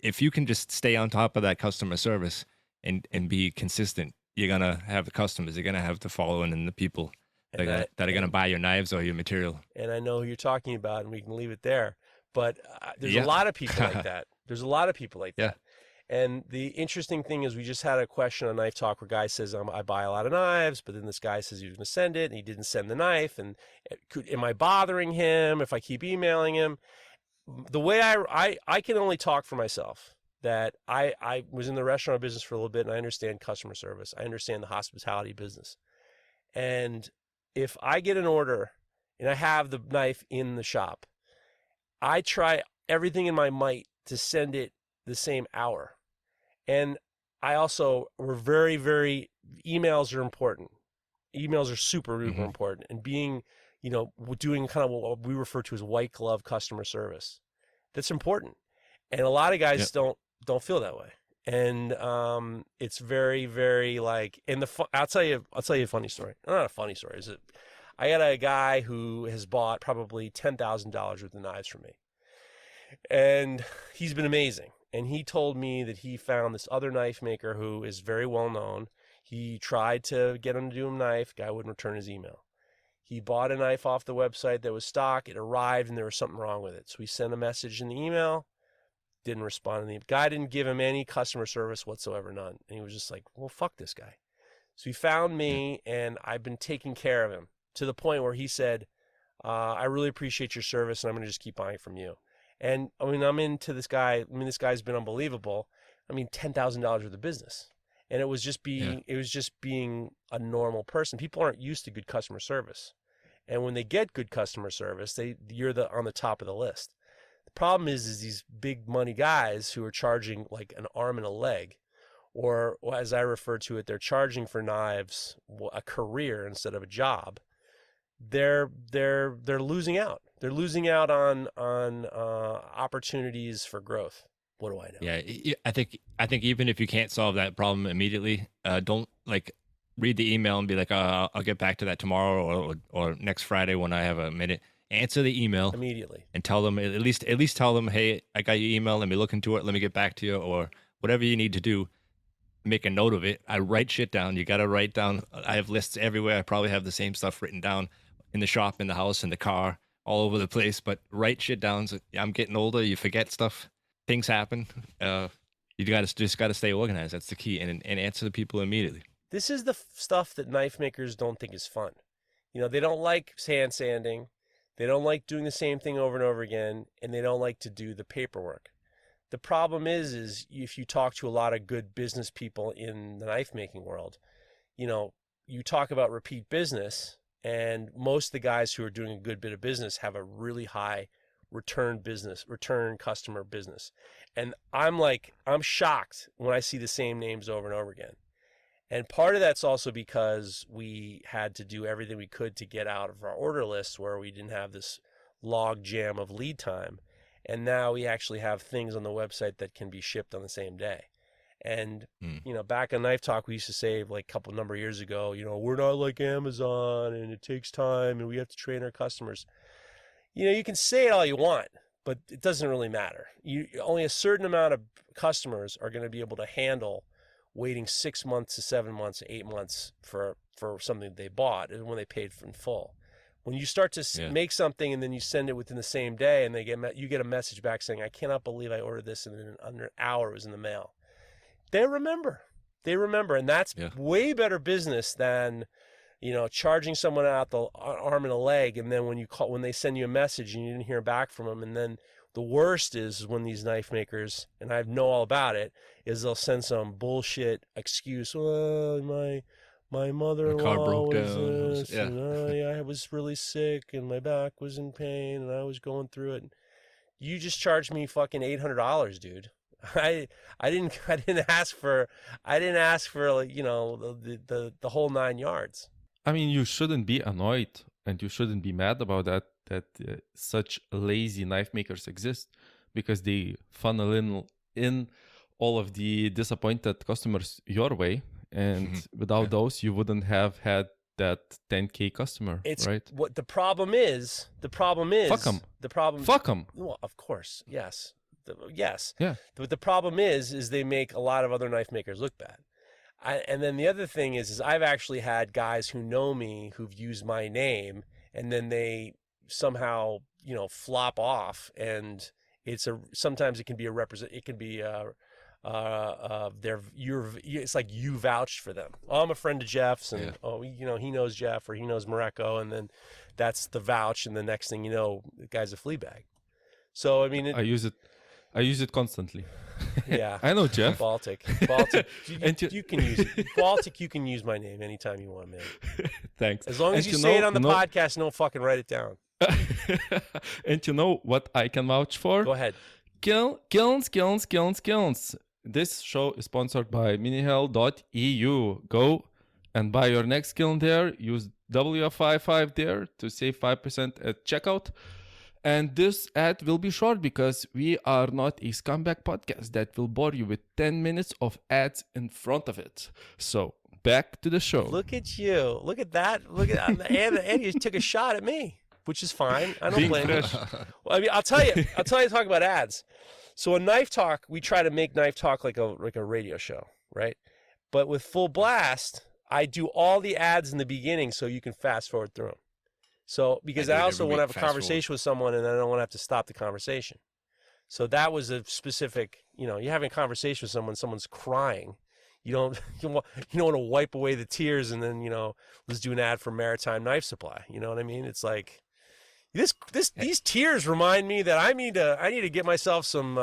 If you can just stay on top of that customer service and be consistent, you're going to have the customers, you're going to have the following and the people that are going to buy your knives or your material. And I know who you're talking about, and we can leave it there. But there's a lot of people like that. There's a lot of people like that. And the interesting thing is we just had a question on Knife Talk where a guy says, I buy a lot of knives, but then this guy says he was going to send it, and he didn't send the knife. And am I bothering him if I keep emailing him? The way I can only talk for myself, that I was in the restaurant business for a little bit, and I understand customer service. I understand the hospitality business. And if I get an order and I have the knife in the shop, I try everything in my might to send it the same hour. And I also were very, very, emails are important. Emails are super important. And being, doing kind of what we refer to as white glove customer service, that's important. And a lot of guys don't feel that way. And it's very, very like, I'll tell you a funny story. Not a funny story. I got a guy who has bought probably $10,000 worth of knives from me. And he's been amazing. And he told me that he found this other knife maker who is very well known. He tried to get him to do a knife. Guy wouldn't return his email. He bought a knife off the website that was stock. It arrived and there was something wrong with it. So he sent a message in the email. Didn't respond. And the guy didn't give him any customer service whatsoever, none. And he was just like, well, fuck this guy. So he found me, and I've been taking care of him to the point where he said, I really appreciate your service, and I'm going to just keep buying from you. And I mean, I'm into this guy. I mean, this guy's been unbelievable. I mean, $10,000 worth of business. And it was just being a normal person. People aren't used to good customer service. And when they get good customer service, you're on the top of the list. The problem is these big money guys who are charging like an arm and a leg, or as I refer to it, they're charging for knives a career instead of a job. They're losing out. They're losing out on opportunities for growth. what do I know? Yeah, I think even if you can't solve that problem immediately, don't like read the email and be like, I'll get back to that tomorrow or next Friday when I have a minute. Answer the email Immediately and tell them at least tell them, hey, I got your email. Let me look into it. Let me get back to you, or whatever you need to do. Make a note of it. I write shit down. You got to write down. I have lists everywhere. I probably have the same stuff written down in the shop, in the house, in the car, all over the place. But write shit down. So I'm getting older. You forget stuff. Things happen. You just got to stay organized. That's the key, and answer the people immediately. This is the stuff that knife makers don't think is fun. You know, they don't like hand sanding. They don't like doing the same thing over and over again, and they don't like to do the paperwork. The problem is if you talk to a lot of good business people in the knife making world, you know, you talk about repeat business, and most of the guys who are doing a good bit of business have a really high return customer business. And I'm shocked when I see the same names over and over again. And part of that's also because we had to do everything we could to get out of our order lists where we didn't have this log jam of lead time. And now we actually have things on the website that can be shipped on the same day. And, you know, back on Knife Talk, we used to say like a couple number of years ago, you know, we're not like Amazon and it takes time and we have to train our customers. You know, you can say it all you want, but it doesn't really matter. Only a certain amount of customers are going to be able to handle waiting 6 months to 7 months, 8 months for something they bought and when they paid for in full. When you start to make something and then you send it within the same day and you get a message back saying, I cannot believe I ordered this and then under an hour it was in the mail. They remember. And that's way better business than, you know, charging someone out the arm and a leg. And then when they send you a message and you didn't hear back from them. And then the worst is when these knife makers, and I know all about it, is they'll send some bullshit excuse. Oh, my mother-in-law was this, and I was really sick and my back was in pain and I was going through it. You just charged me fucking $800, dude. I didn't ask for like, you know, the whole 9 yards. I mean, you shouldn't be annoyed and you shouldn't be mad about that such lazy knife makers exist, because they funnel in all of the disappointed customers your way. And without those, you wouldn't have had that 10K customer, right? What the problem is. Fuck them. Fuck them. Well, of course, yes. Yes. Yeah. But the problem is they make a lot of other knife makers look bad. And then the other thing is I've actually had guys who know me who've used my name and then they somehow, you know, flop off, and sometimes it can be it's like you vouched for them. Oh, I'm a friend of Jeff's, and you know, he knows Jeff or he knows Mareko, and then that's the vouch, and the next thing you know, the guy's a flea bag. So I mean, I use it constantly. Yeah, I know Jeff. Baltic. You can use it. Baltic. You can use my name anytime you want, man. Thanks. As long as you say it on the podcast, and don't fucking write it down. And you know what I can vouch for? Go ahead. Kilns. This show is sponsored by minihell.eu. Go and buy your next kiln there. Use WF55 there to save 5% at checkout. And this ad will be short because we are not a scumbag podcast that will bore you with 10 minutes of ads in front of it. So back to the show. Look at you. Look at that. Look at that. And you took a shot at me, which is fine. I don't blame you. Well, I mean, I'll tell you, talk about ads. So in Knife Talk, we try to make Knife Talk like a radio show, right? But with Full Blast, I do all the ads in the beginning so you can fast forward through them. So, because I also want to have a conversation with someone and I don't want to have to stop the conversation. So that was a specific, you know, you're having a conversation with someone's crying. You don't want to wipe away the tears and then, you know, let's do an ad for Maritime Knife Supply. You know what I mean? It's like these tears remind me that I need to get myself some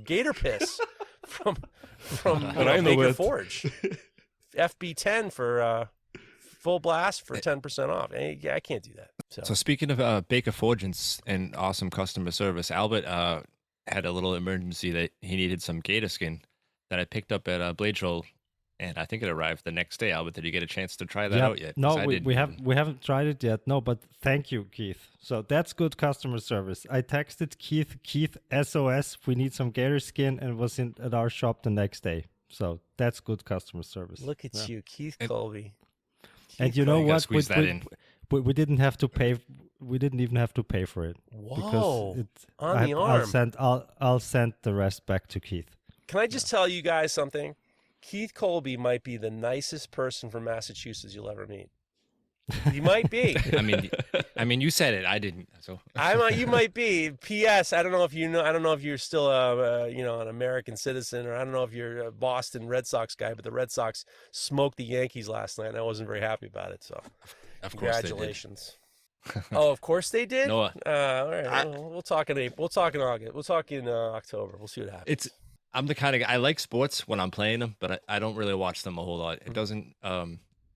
gator piss from Baker Forge. FB10 for Full Blast for 10% off. Yeah, I can't do that. So speaking of Baker Forge and awesome customer service, Albert had a little emergency that he needed some gator skin that I picked up at Blade Troll and I think it arrived the next day. Albert, did you get a chance to try that out yet? 'Cause No, I didn't we even. haven't tried it yet. No, but thank you, Keith. So that's good customer service. I texted Keith SOS. We need some gator skin, and was in at our shop the next day. So that's good customer service. Look at you, Keith And- Colby. And Keith you know Colby. gotta what? squeeze that in. We didn't have to pay. We didn't even have to pay for it. Whoa, on the I'll arm. I'll send the rest back to Keith. Can I just tell you guys something? Keith Colby might be the nicest person from Massachusetts you'll ever meet. You might be. I mean, you said it. I didn't. So You might be. P.S. I don't know if you know. I don't know if you're still an American citizen, or I don't know if you're a Boston Red Sox guy. But the Red Sox smoked the Yankees last night, and I wasn't very happy about it. So, of course congratulations. Oh, of course they did. No, all right. We'll talk in April. We'll talk in August. We'll talk in October. We'll see what happens. I'm the kind of guy, I like sports when I'm playing them, but I don't really watch them a whole lot. It doesn't.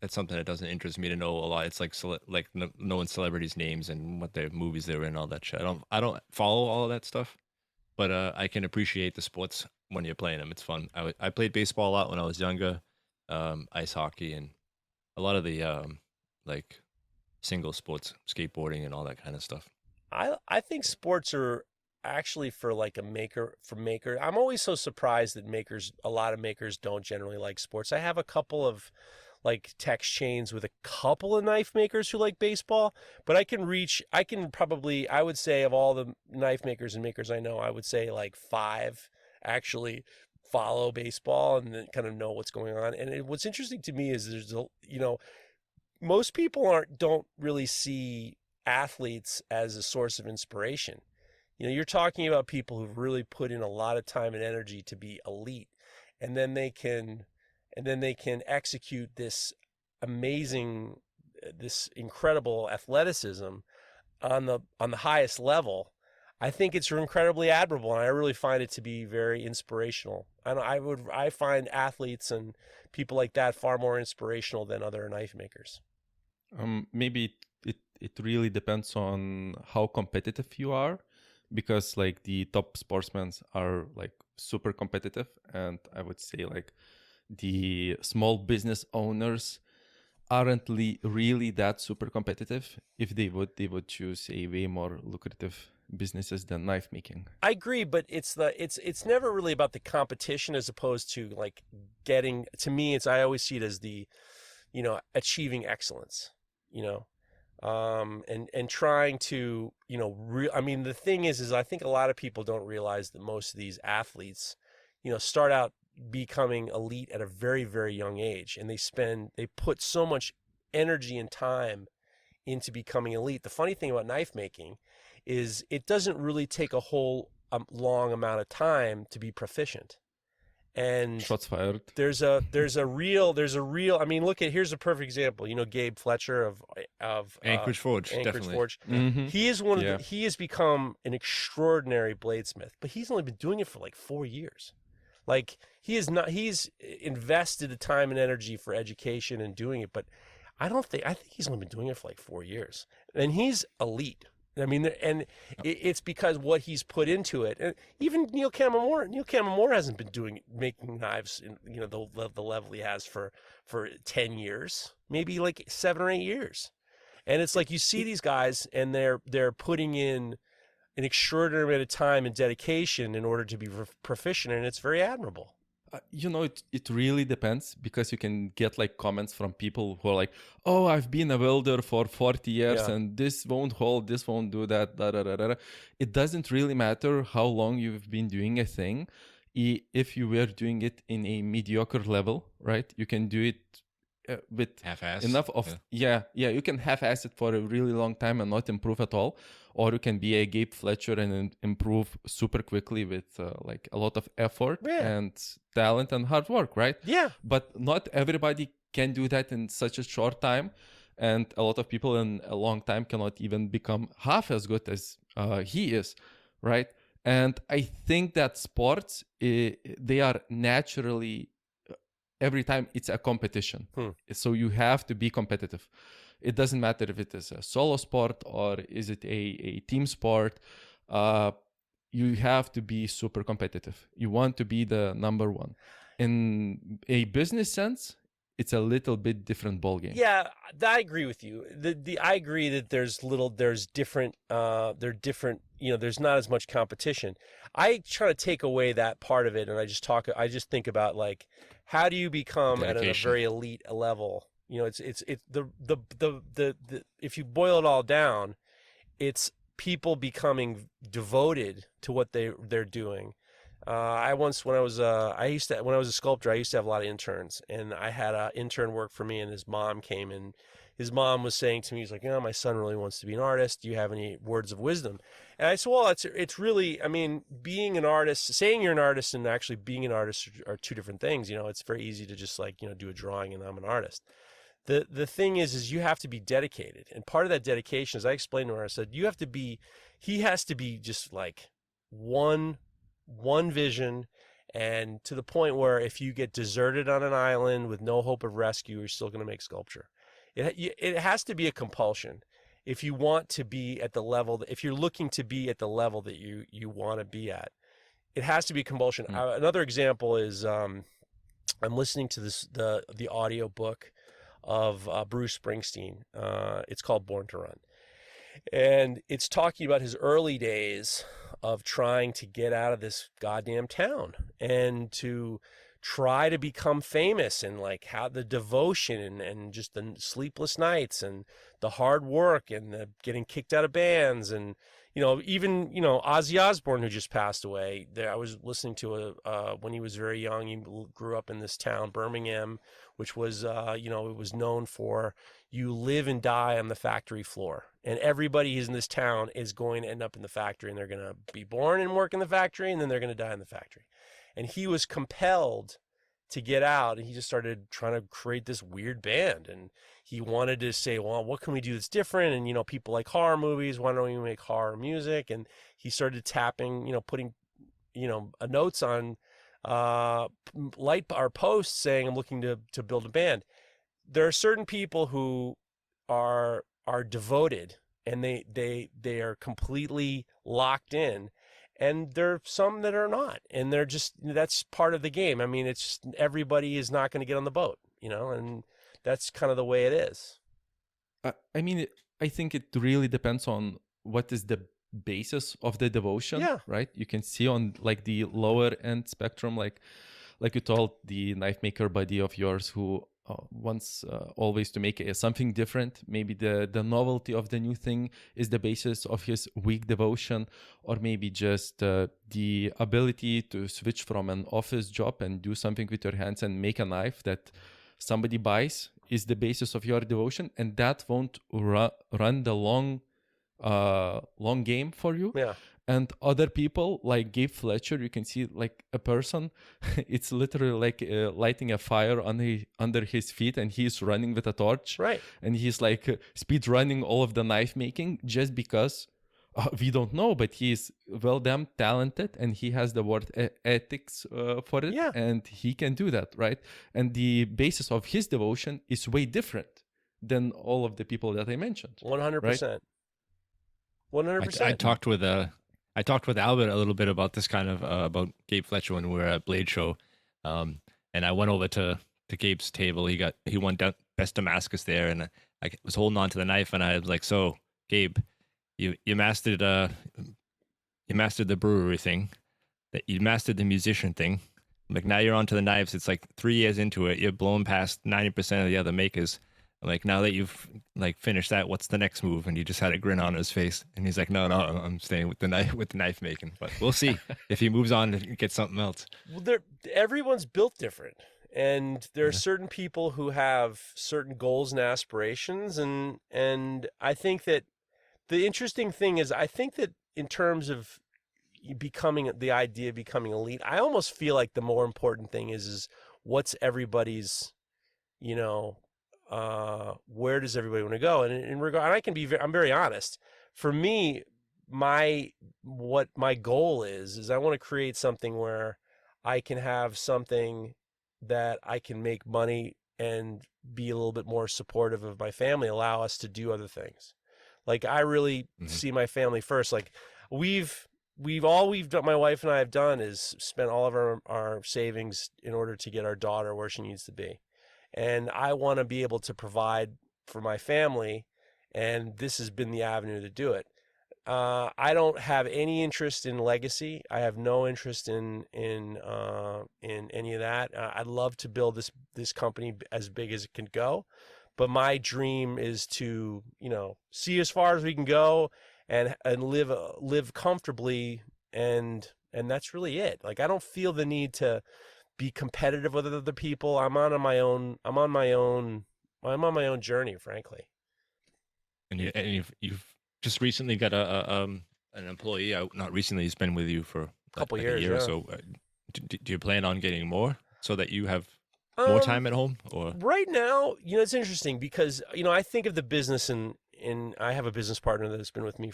It's something that doesn't interest me to know a lot. It's like knowing celebrities' names and what their movies they're in, all that shit. I don't follow all of that stuff, but I can appreciate the sports when you're playing them. It's fun. I played baseball a lot when I was younger, ice hockey, and a lot of the like single sports, skateboarding, and all that kind of stuff. I think sports are actually for maker. I'm always so surprised that a lot of makers don't generally like sports. I have a couple of text chains with a couple of knife makers who like baseball, but I would say of all the knife makers and makers I know, I would say 5 actually follow baseball and then kind of know what's going on. And what's interesting to me is most people don't really see athletes as a source of inspiration. You're talking about people who've really put in a lot of time and energy to be elite, and then they can execute this incredible athleticism on the highest level. I think it's incredibly admirable, and I really find it to be very inspirational. I find athletes and people like that far more inspirational than other knife makers. Maybe it really depends on how competitive you are, because the top sportsmen are super competitive, and I would say the small business owners aren't really that super competitive. If they would choose a way more lucrative businesses than knife making. I agree, but it's never really about the competition as opposed to getting. To me, I always see it as the achieving excellence. And trying to the thing is I think a lot of people don't realize that most of these athletes start out becoming elite at a very, very young age, and they put so much energy and time into becoming elite. The funny thing about knife making is it doesn't really take a whole long amount of time to be proficient. And shots fired. There's a real. Here's a perfect example. Gabe Fletcher of Anchorage Forge, Anchorage definitely. Forge. Mm-hmm. He is he has become an extraordinary bladesmith, but he's only been doing it for 4 years. He's invested the time and energy for education and doing it, but I think he's only been doing it for 4 years, and he's elite. It's because what he's put into it. And even Neil Kamimura hasn't been making knives in the level he has for 10 years, maybe 7 or 8 years. And it's you see these guys and they're putting in an extraordinary amount of time and dedication in order to be proficient, and it's very admirable. It really depends, because you can get comments from people who are oh, I've been a welder for 40 years and this won't hold, this won't do that, da, da, da, da. It doesn't really matter how long you've been doing a thing. If you were doing it in a mediocre level, right, you can do it with half-ass enough of you can half-ass it for a really long time and not improve at all, or you can be a Gabe Fletcher and improve super quickly with a lot of effort and talent and hard work, right? But not everybody can do that in such a short time, and a lot of people in a long time cannot even become half as good as he is, right? And I think that sports, they are naturally, every time it's a competition. So you have to be competitive. It doesn't matter if it is a solo sport or is it a team sport. You have to be super competitive. You want to be the number one. in a business sense, it's a little bit different ballgame. Yeah, I agree with you. I agree that there's different, there's not as much competition. I try to take away that part of it, and I just think about like, how do you become at a Dedication. very elite level? It's if you boil it all down, it's people becoming devoted to what they're doing. When I was a sculptor, I used to have a lot of interns, and I had an intern work for me, and his mom came, and his mom was saying to me, he's like, my son really wants to be an artist. Do you have any words of wisdom? And I said, well, it's really, I mean, being an artist, saying you're an artist and actually being an artist are two different things. It's very easy to just like, do a drawing and I'm an artist. The thing is you have to be dedicated. And part of that dedication, as I explained to her, I said, he has to be just like one vision, and to the point where if you get deserted on an island with no hope of rescue, you're still going to make sculpture. It has to be a compulsion if you want to be at the level, if you're looking to be at the level that you want to be at. It has to be compulsion. Another example is I'm listening to the audio book of Bruce Springsteen. It's called Born to Run. And it's talking about his early days of trying to get out of this goddamn town and to try to become famous, and like how the devotion and just the sleepless nights and the hard work and the getting kicked out of bands. And even Ozzy Osbourne, who just passed away, I was listening to when he was very young. He grew up in this town, Birmingham, which was it was known for, you live and die on the factory floor, and everybody who's in this town is going to end up in the factory, and they're going to be born and work in the factory, and then they're going to die in the factory. And he was compelled to get out, and he just started trying to create this weird band, and he wanted to say, well, what can we do that's different? And people like horror movies, why don't we make horror music? And he started tapping, putting notes on light or posts saying, I'm looking to build a band. There are certain people who are devoted, and they are completely locked in. And there are some that are not, and that's part of the game. I mean, it's just, everybody is not going to get on the boat, and that's kind of the way it is. I mean, I think it really depends on what is the basis of the devotion, right? You can see on like the lower end spectrum, like you told the knife maker buddy of yours who wants always to make something different. Maybe the novelty of the new thing is the basis of his weak devotion, or maybe just the ability to switch from an office job and do something with your hands and make a knife that somebody buys is the basis of your devotion, and that won't run the long game for you. Yeah. And other people like Gabe Fletcher, you can see like a person, it's literally like lighting a fire under his feet, and he's running with a torch. Right. And he's like speed running all of the knife making just because we don't know, but he's well damn talented, and he has the word ethics for it. Yeah. And he can do that, right? And the basis of his devotion is way different than all of the people that I mentioned. 100%. 100%. I talked with Albert a little bit about this kind of about Gabe Fletcher when we were at Blade Show, and I went over to Gabe's table. He won Best Damascus there, and I was holding on to the knife, and I was like, "So, Gabe, you mastered the brewery thing, that you mastered the musician thing. I'm like, now you're on to the knives. It's like 3 years into it, you're blowing past 90% of the other makers. I'm like, now that you've like finished that, what's the next move?" And he just had a grin on his face, and he's like, no, I'm staying with the knife making. But we'll see if he moves on and gets something else. Well, everyone's built different, and there are certain people who have certain goals and aspirations, and I think that the interesting thing is, I think that in terms of the idea of becoming elite, I almost feel like the more important thing is what's everybody's, where does everybody want to go? And I'm very honest. For me, what my goal is I want to create something where I can have something that I can make money and be a little bit more supportive of my family, allow us to do other things. Like, I really see my family first. Like, we've we've done, my wife and I have done is spent all of our savings in order to get our daughter where she needs to be. And I want to be able to provide for my family, and this has been the avenue to do it. I don't have any interest in legacy. I have no interest in any of that. I'd love to build this company as big as it can go, but my dream is to, see as far as we can go and live comfortably, and that's really it. Like, I don't feel the need to be competitive with other people. I'm on my own journey, frankly. And you've just recently got an employee out. Not recently, he's been with you for A couple like years, a year or yeah. so. Do you plan on getting more so that you have more time at home? Or Right now, it's interesting because, I think of the business and I have a business partner that's been with me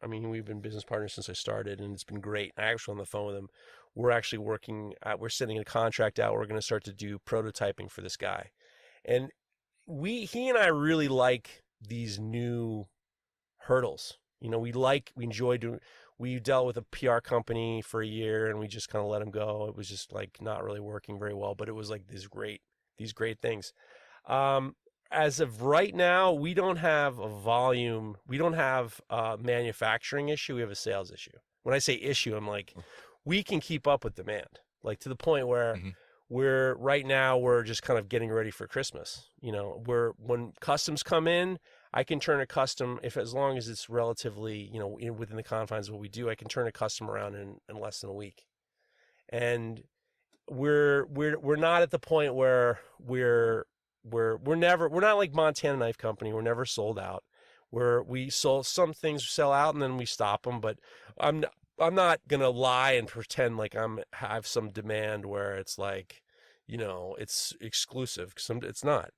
we've been business partners since I started, and it's been great. I actually on the phone with him. We're actually we're sending a contract out. We're going to start to do prototyping for this guy. And he and I really like these new hurdles. We dealt with a PR company for a year and we just kind of let him go. It was just like not really working very well, but it was like these great things. As of right now, we don't have a volume. We don't have a manufacturing issue. We have a sales issue. When I say issue, I'm like, we can keep up with demand, like to the point where we're just kind of getting ready for Christmas. When customs come in, I can turn a custom, as long as it's relatively, within the confines of what we do, I can turn a custom around in less than a week. And we're not at the point where we're not like Montana Knife Company. We're never sold out. We sold some things sell out and then we stop them, but I'm not gonna lie and pretend like have some demand where it's like, it's exclusive, because it's not.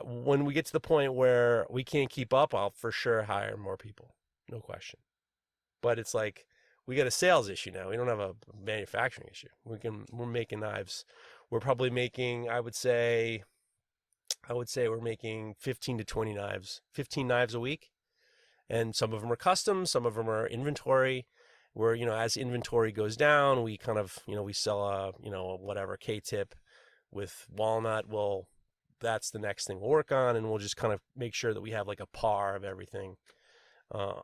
When we get to the point where we can't keep up, I'll for sure hire more people, no question. But it's like, we got a sales issue now. We don't have a manufacturing issue. We're making knives. We're probably making, I would say we're making 15 to 20 knives, 15 knives a week. And some of them are custom, some of them are inventory, where, as inventory goes down, we kind of, we sell a, whatever K-tip with walnut. That's the next thing we'll work on, and we'll just kind of make sure that we have like a par of everything.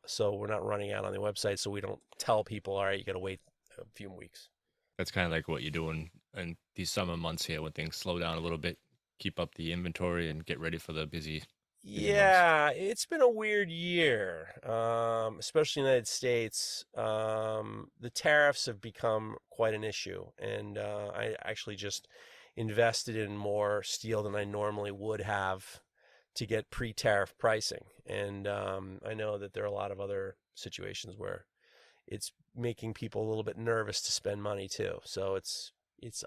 So we're not running out on the website, so we don't tell people, all right, you got to wait a few weeks. that's kind of like what you're doing in these summer months here when things slow down a little bit, keep up the inventory and get ready for the busy. Yeah, it's been a weird year, especially in the United States. The tariffs have become quite an issue, and I actually just invested in more steel than I normally would have to get pre-tariff pricing. And I know that there are a lot of other situations where it's making people a little bit nervous to spend money too. So it's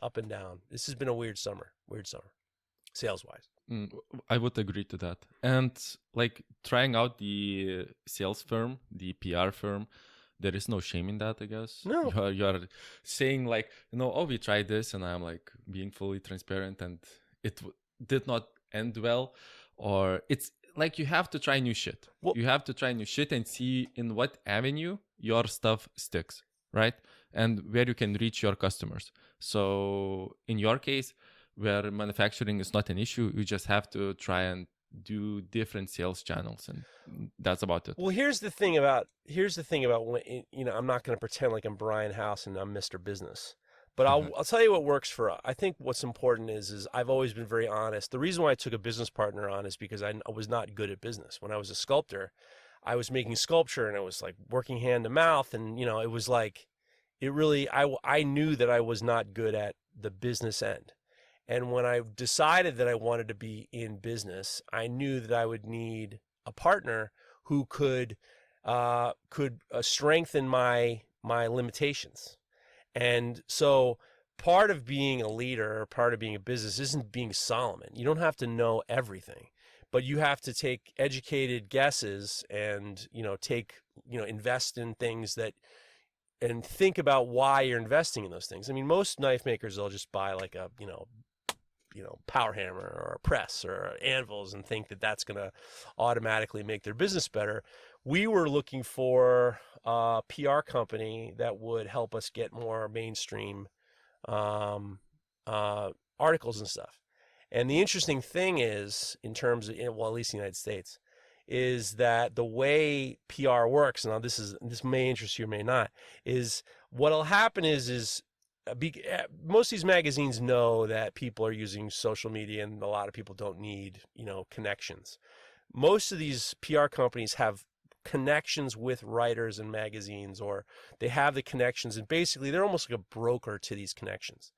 up and down. This has been a weird summer, sales-wise. I would agree to that. And like trying out the sales firm, the PR firm, there is no shame in that, I guess. No. You're saying like, oh, we tried this, and I'm like being fully transparent, and it did not end well. Or it's like you have to try new shit. Well, you have to try new shit and see in what avenue your stuff sticks, right? And where you can reach your customers. So in your case, where manufacturing is not an issue, you just have to try and do different sales channels, and that's about it. Well, here's the thing about when, I'm not going to pretend like I'm Brian House and I'm Mr. Business, but I'll tell you what works for us. I think what's important is I've always been very honest. The reason why I took a business partner on is because I was not good at business. When I was a sculptor, I was making sculpture and it was like working hand to mouth, and it was like I knew that I was not good at the business end. And when I decided that I wanted to be in business, I knew that I would need a partner who could strengthen my limitations. And so part of being a leader, part of being a business isn't being Solomon. You don't have to know everything, but you have to take educated guesses and, invest in things and think about why you're investing in those things. I mean, most knife makers, they'll just buy like a, power hammer or a press or anvils and think that that's going to automatically make their business better. we were looking for a PR company that would help us get more mainstream articles and stuff. And the interesting thing is, in terms of, well, at least in the United States, is that the way PR works, now this may interest you or may not, is what'll happen is most of these magazines know that people are using social media and a lot of people don't need, connections. Most of these PR companies have connections with writers and magazines, or they have the connections, and basically they're almost like a broker to these connections.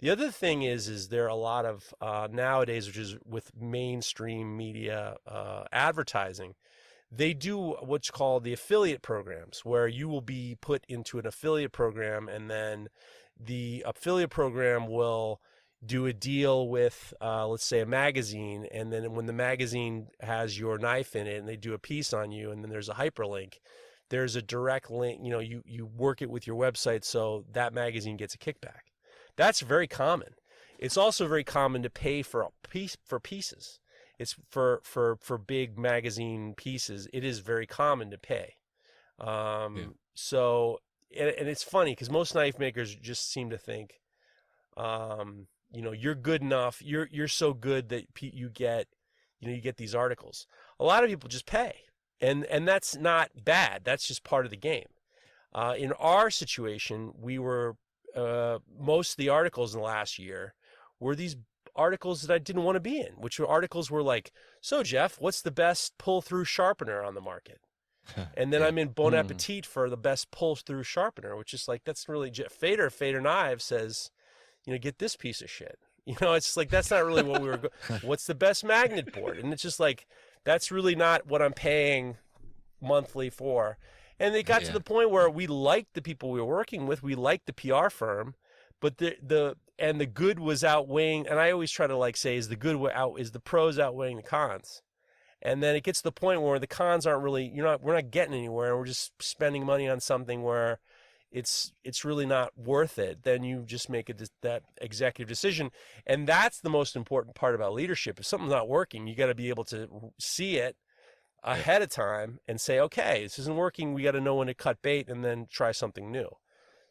The other thing is there are a lot of nowadays, which is with mainstream media advertising, they do what's called the affiliate programs, where you will be put into an affiliate program, and then the affiliate program will do a deal with, let's say, a magazine, and then when the magazine has your knife in it and they do a piece on you, and then there's a hyperlink, there's a direct link, you work it with your website so that magazine gets a kickback. That's very common. It's also very common to pay for pieces. It's for big magazine pieces. It is very common to pay. So, and it's funny because most knife makers just seem to think, you're good enough. You're so good that you get these articles. A lot of people just pay, and that's not bad. That's just part of the game. In our situation, we were. Most of the articles in the last year were these articles that I didn't want to be in, which were articles were like, so Geoff, what's the best pull-through sharpener on the market? And then I'm in Bon Appetit for the best pull-through sharpener, which is like, that's really Geoff Feder. Feder Knives says, get this piece of shit. It's like, that's not really what we were what's the best magnet board? And it's just like, that's really not what I'm paying monthly for. And they got to the point where we liked the people we were working with. We liked the PR firm, but the good was outweighing. And I always try to say, is the pros outweighing the cons? And then it gets to the point where the cons aren't really, we're not getting anywhere, and we're just spending money on something where it's really not worth it. Then you just make that executive decision, and that's the most important part about leadership. If something's not working, you got to be able to see it ahead of time and say, okay, this isn't working. We got to know when to cut bait and then try something new.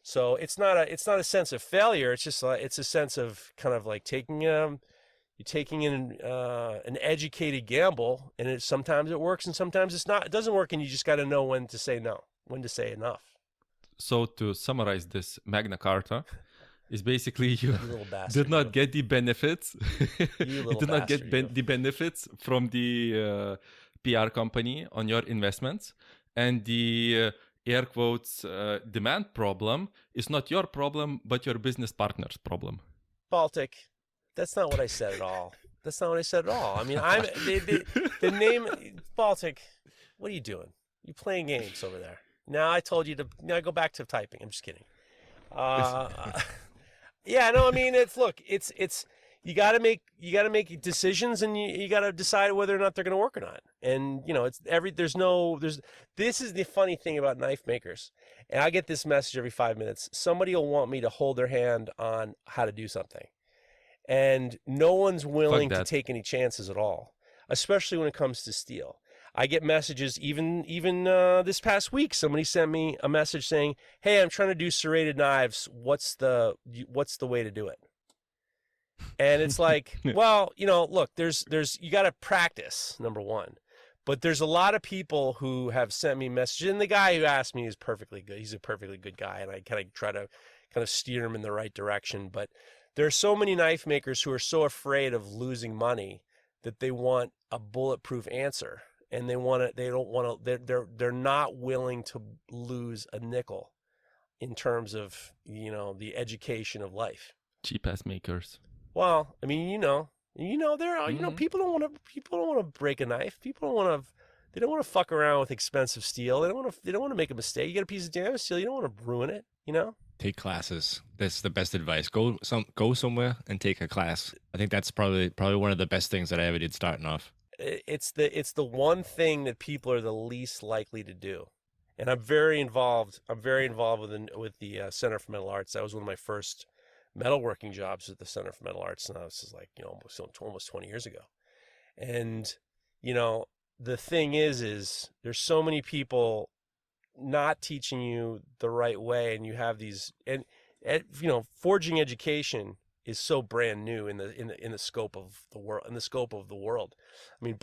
So it's not a sense of failure. It's just it's a sense of kind of like taking an educated gamble, and sometimes it works and sometimes it's not. It doesn't work, and you just got to know when to say no, when to say enough. So to summarize this, Magna Carta is basically you bastard, did not get the benefits. You did not get the benefits from the PR company on your investments, and the air quotes demand problem is not your problem but your business partner's problem. Baltic, that's not what I said at all. That's not what I said at all. I mean, the name Baltic. What are you doing? You playing games over there? Now I told you to. Now go back to typing. I'm just kidding. Yeah, no. I mean, it's. You got to make decisions, and you got to decide whether or not they're going to work or not. And this is the funny thing about knife makers. And I get this message every 5 minutes. Somebody will want me to hold their hand on how to do something, and no one's willing to take any chances at all, especially when it comes to steel. I get messages even this past week. Somebody sent me a message saying, "Hey, I'm trying to do serrated knives. What's the way to do it?" And it's like, well, look, there's you got to practice, number one. But there's a lot of people who have sent me messages, and the guy who asked me is perfectly good. He's a perfectly good guy, and I kind of try to steer him in the right direction. But there are so many knife makers who are so afraid of losing money that they want a bulletproof answer, and they're not willing to lose a nickel in terms of, the education of life. Cheap ass makers. Well, I mean, there are, people don't want to break a knife. They don't want to fuck around with expensive steel. They don't want to make a mistake. You get a piece of damaged steel, you don't want to ruin it, Take classes. That's the best advice. Go somewhere and take a class. I think that's probably one of the best things that I ever did starting off. It's the one thing that people are the least likely to do. And I'm very involved with the Center for Metal Arts. That was one of my first metalworking jobs at the Center for Metal Arts, and this is like almost 20 years ago. And the thing is there's so many people not teaching you the right way, and you have these, and forging education is so brand new in the scope of the world, I mean,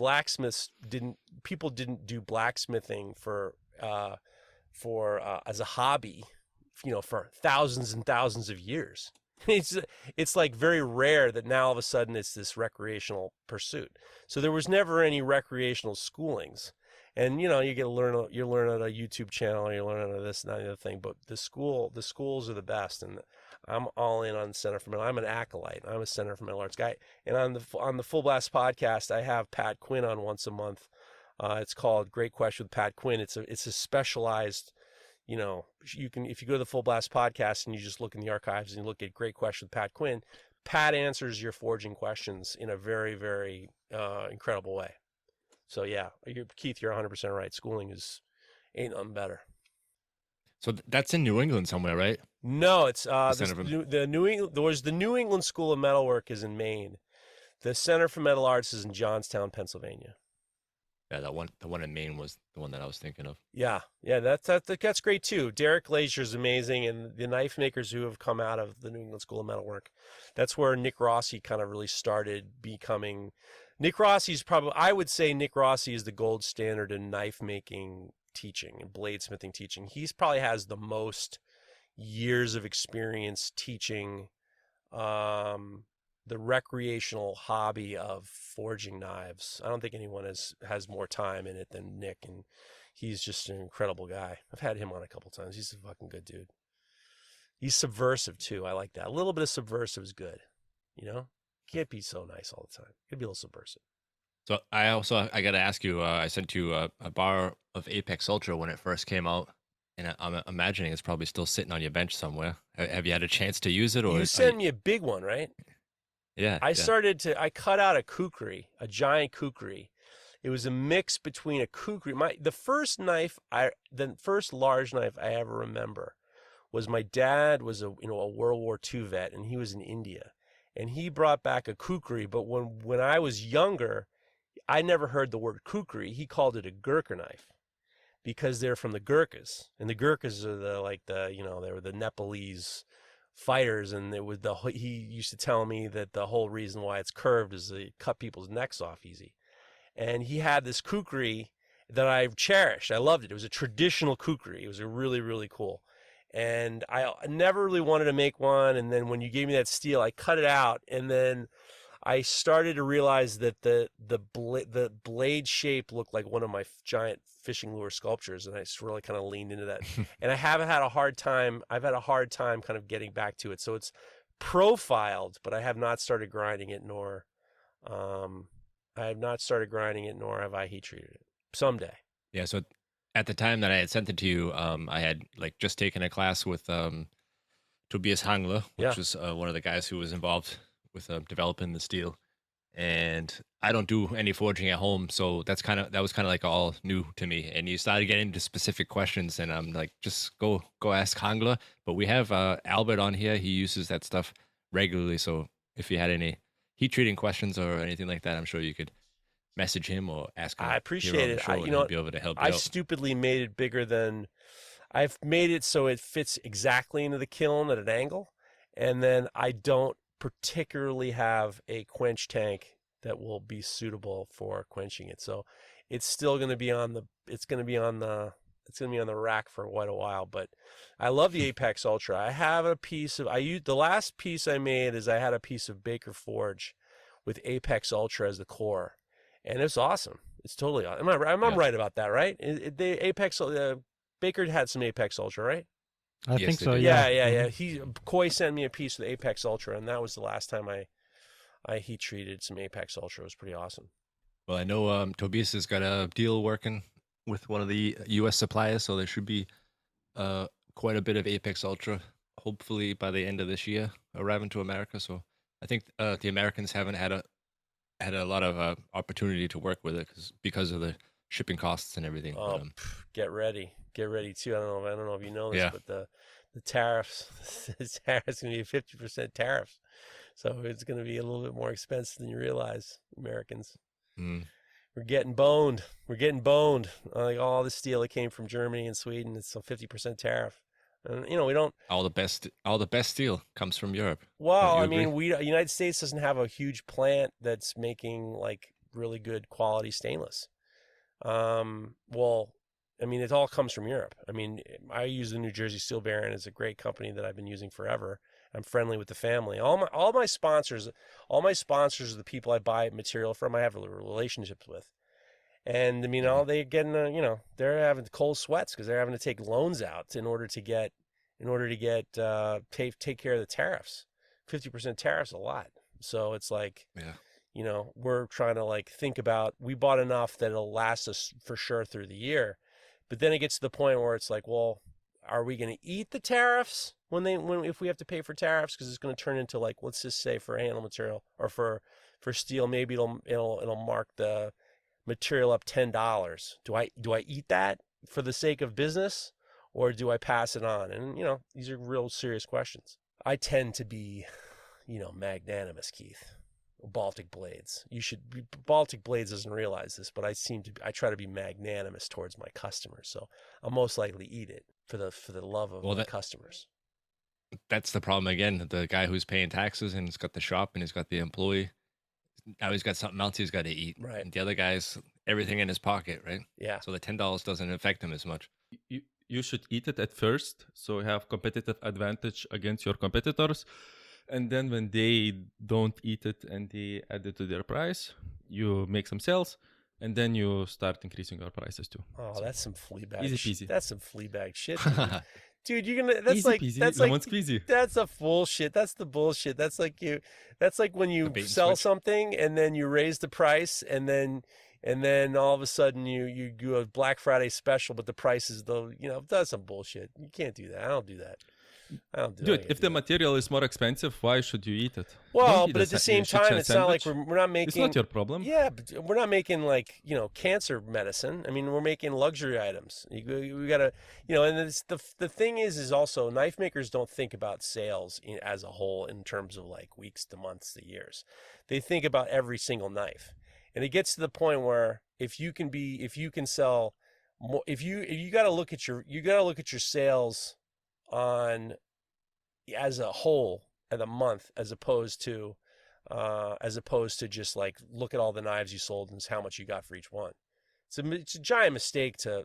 people didn't do blacksmithing for as a hobby, for thousands and thousands of years. It's like very rare that now all of a sudden it's this recreational pursuit. So there was never any recreational schoolings. And you learn on a YouTube channel, or you learn on this and that and the other thing. But the schools are the best, and I'm all in on Center for Mental. I'm an acolyte. I'm a Center for Mental Arts guy. And on the Full Blast podcast, I have Pat Quinn on once a month. It's called Great Question with Pat Quinn. It's a specialized, you can, if you go to the Full Blast podcast and you just look in the archives and you look at Great Question with Pat Quinn, Pat answers your forging questions in a very, very incredible way. So yeah, Keith, you're 100% right. Schooling ain't nothing better. So that's in New England somewhere, right? No, it's the New England School of Metalwork is in Maine. The Center for Metal Arts is in Johnstown, Pennsylvania. Yeah, the one in Maine was the one that I was thinking of. Yeah, that's great too. Derek Glacier is amazing, and the knife makers who have come out of the New England School of Metalwork. That's where Nick Rossi kind of really started becoming. I would say Nick Rossi is the gold standard in knife making teaching and bladesmithing teaching. He's probably has the most years of experience teaching the recreational hobby of forging knives. I don't think anyone has more time in it than Nick, and he's just an incredible guy. I've had him on a couple times. He's a fucking good dude. He's subversive too. I like that. A little bit of subversive is good. Can't be so nice all the time. Could be a little subversive. So I got to ask you. I sent you a bar of Apex Ultra when it first came out, and I'm imagining it's probably still sitting on your bench somewhere. Have you had a chance to use it? Or you sent me a big one, right? Yeah. I cut out a kukri, a giant kukri. It was a mix between a kukri. The first large knife I ever remember was my dad was a World War II vet, and he was in India. And he brought back a kukri, but when I was younger, I never heard the word kukri. He called it a Gurkha knife because they're from the Gurkhas, and the Gurkhas are they were the Nepalese fighters, and he used to tell me that the whole reason why it's curved is to cut people's necks off easy. And he had this kukri that I've cherished. I loved it. It was a traditional kukri. It was a really, really cool. And I never really wanted to make one. And then when you gave me that steel, I cut it out. And then I started to realize that the blade shape looked like one of my giant fishing lure sculptures. And I just really kind of leaned into that. And I've had a hard time kind of getting back to it. So it's profiled, but I have not started grinding it, nor have I heat treated it. Someday. Yeah. So at the time that I had sent it to you, I had just taken a class with Tobias Hangler, which was one of the guys who was involved with developing the steel. And I don't do any forging at home, so that was kind of like all new to me. And you started getting into specific questions, and I'm like, just go ask Hangler. But we have Albert on here; he uses that stuff regularly. So if you had any heat treating questions or anything like that, I'm sure you could message him or ask him. I appreciate it. He'll be able to help you out. Stupidly made it bigger than I've made it, so it fits exactly into the kiln at an angle, and then I don't particularly have a quench tank that will be suitable for quenching it. So it's still going to be on the rack for quite a while. But I love the Apex Ultra. I have a piece of the last piece I made is I had a piece of Baker Forge with Apex Ultra as the core. And it's awesome. It's totally awesome. I'm right about that, right? The Apex Baker had some Apex Ultra, right? I think so. Yeah. Coy sent me a piece with Apex Ultra, and that was the last time I heat treated some Apex Ultra. It was pretty awesome. Well, I know Tobias has got a deal working with one of the U.S. suppliers, so there should be quite a bit of Apex Ultra, hopefully by the end of this year, arriving to America. So I think the Americans haven't had a lot of opportunity to work with it because of the shipping costs and everything. Oh, get ready too. I don't know if you know this, but the tariffs, it's going to be a 50% tariffs. So it's going to be a little bit more expensive than you realize, Americans. we're getting boned. We're getting boned. Like all the steel that came from Germany and Sweden, it's a 50% tariff. And we don't. All the best steel comes from Europe. Well, Don't you I mean, agree? the United States doesn't have a huge plant that's making like really good quality stainless. Well, I mean, it all comes from Europe. I mean, I use the New Jersey Steel Baron. It's a great company that I've been using forever. I'm friendly with the family. All my sponsors are the people I buy material from. I have relationships with. And I mean, all they getting, they're having cold sweats because they're having to take loans out in order to get take care of the tariffs. 50% tariffs a lot. So it's like, we're trying to like think about, we bought enough that it'll last us for sure through the year. But then it gets to the point where it's like, well, are we going to eat the tariffs if we have to pay for tariffs? Because it's going to turn into like, let's just say for handle material or for steel, maybe it'll mark the material up $10. Do I eat that for the sake of business, or do I pass it on? And these are real serious questions. I tend to be, magnanimous, Keith. Baltic Blades. Baltic Blades doesn't realize this, but I try to be magnanimous towards my customers. So I'll most likely eat it for the love of my customers. That's the problem again. The guy who's paying taxes and he's got the shop and he's got the employee. Now he's got something else he's got to eat. Right. And the other guy's everything in his pocket, right? Yeah. So the $10 doesn't affect him as much. You should eat it at first, so you have competitive advantage against your competitors. And then when they don't eat it and they add it to their price, you make some sales, and then you start increasing your prices too. Oh, so that's some Fleabag. Easy peasy. That's some Fleabag shit, dude. You're gonna. That's easy like peasy, that's lemon like squeezy. That's a bullshit. That's the bullshit. That's like when you sell something and then you raise the price and then all of a sudden you do a Black Friday special, but the price is that's some bullshit. You can't do that. I don't do that. Dude, if the material is more expensive, why should you eat it? Well, but at the same time, it's not like we're not making. It's not your problem. Yeah, but we're not making like cancer medicine. I mean, we're making luxury items. We gotta and it's the thing is also knife makers don't think about sales as a whole in terms of like weeks to months to years. They think about every single knife, and it gets to the point where if you can sell more, you got to look at your sales on as a whole at a month as opposed to just like look at all the knives you sold and how much you got for each one. It's a giant mistake to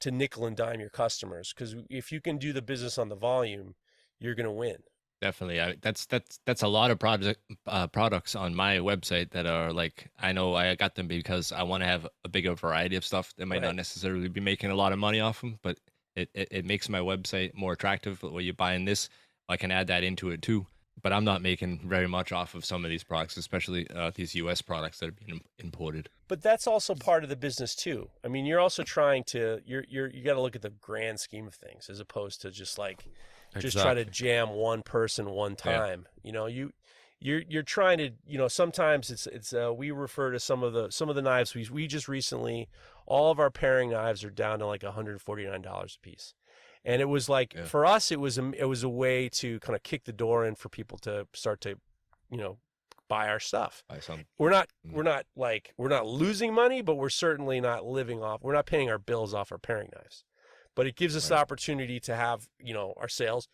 nickel and dime your customers, because if you can do the business on the volume, you're going to win. Definitely. That's a lot of products on my website that are like, I know I got them because I want to have a bigger variety of stuff that might not necessarily be making a lot of money off them, but it makes my website more attractive. When you buy in this, I can add that into it too. But I'm not making very much off of some of these products, especially these U.S. products that are being imported. But that's also part of the business too. I mean, you're also trying to you got to look at the grand scheme of things as opposed to just like just try to jam one person one time. Yeah. You're trying to sometimes it's we refer to some of the knives we just recently, all of our paring knives are down to like $149 a piece. And it was like, for us, it was a way to kind of kick the door in for people to start to, buy our stuff. Buy some. We're not losing money, but we're certainly not we're not paying our bills off our paring knives. But it gives us the opportunity to have, our sales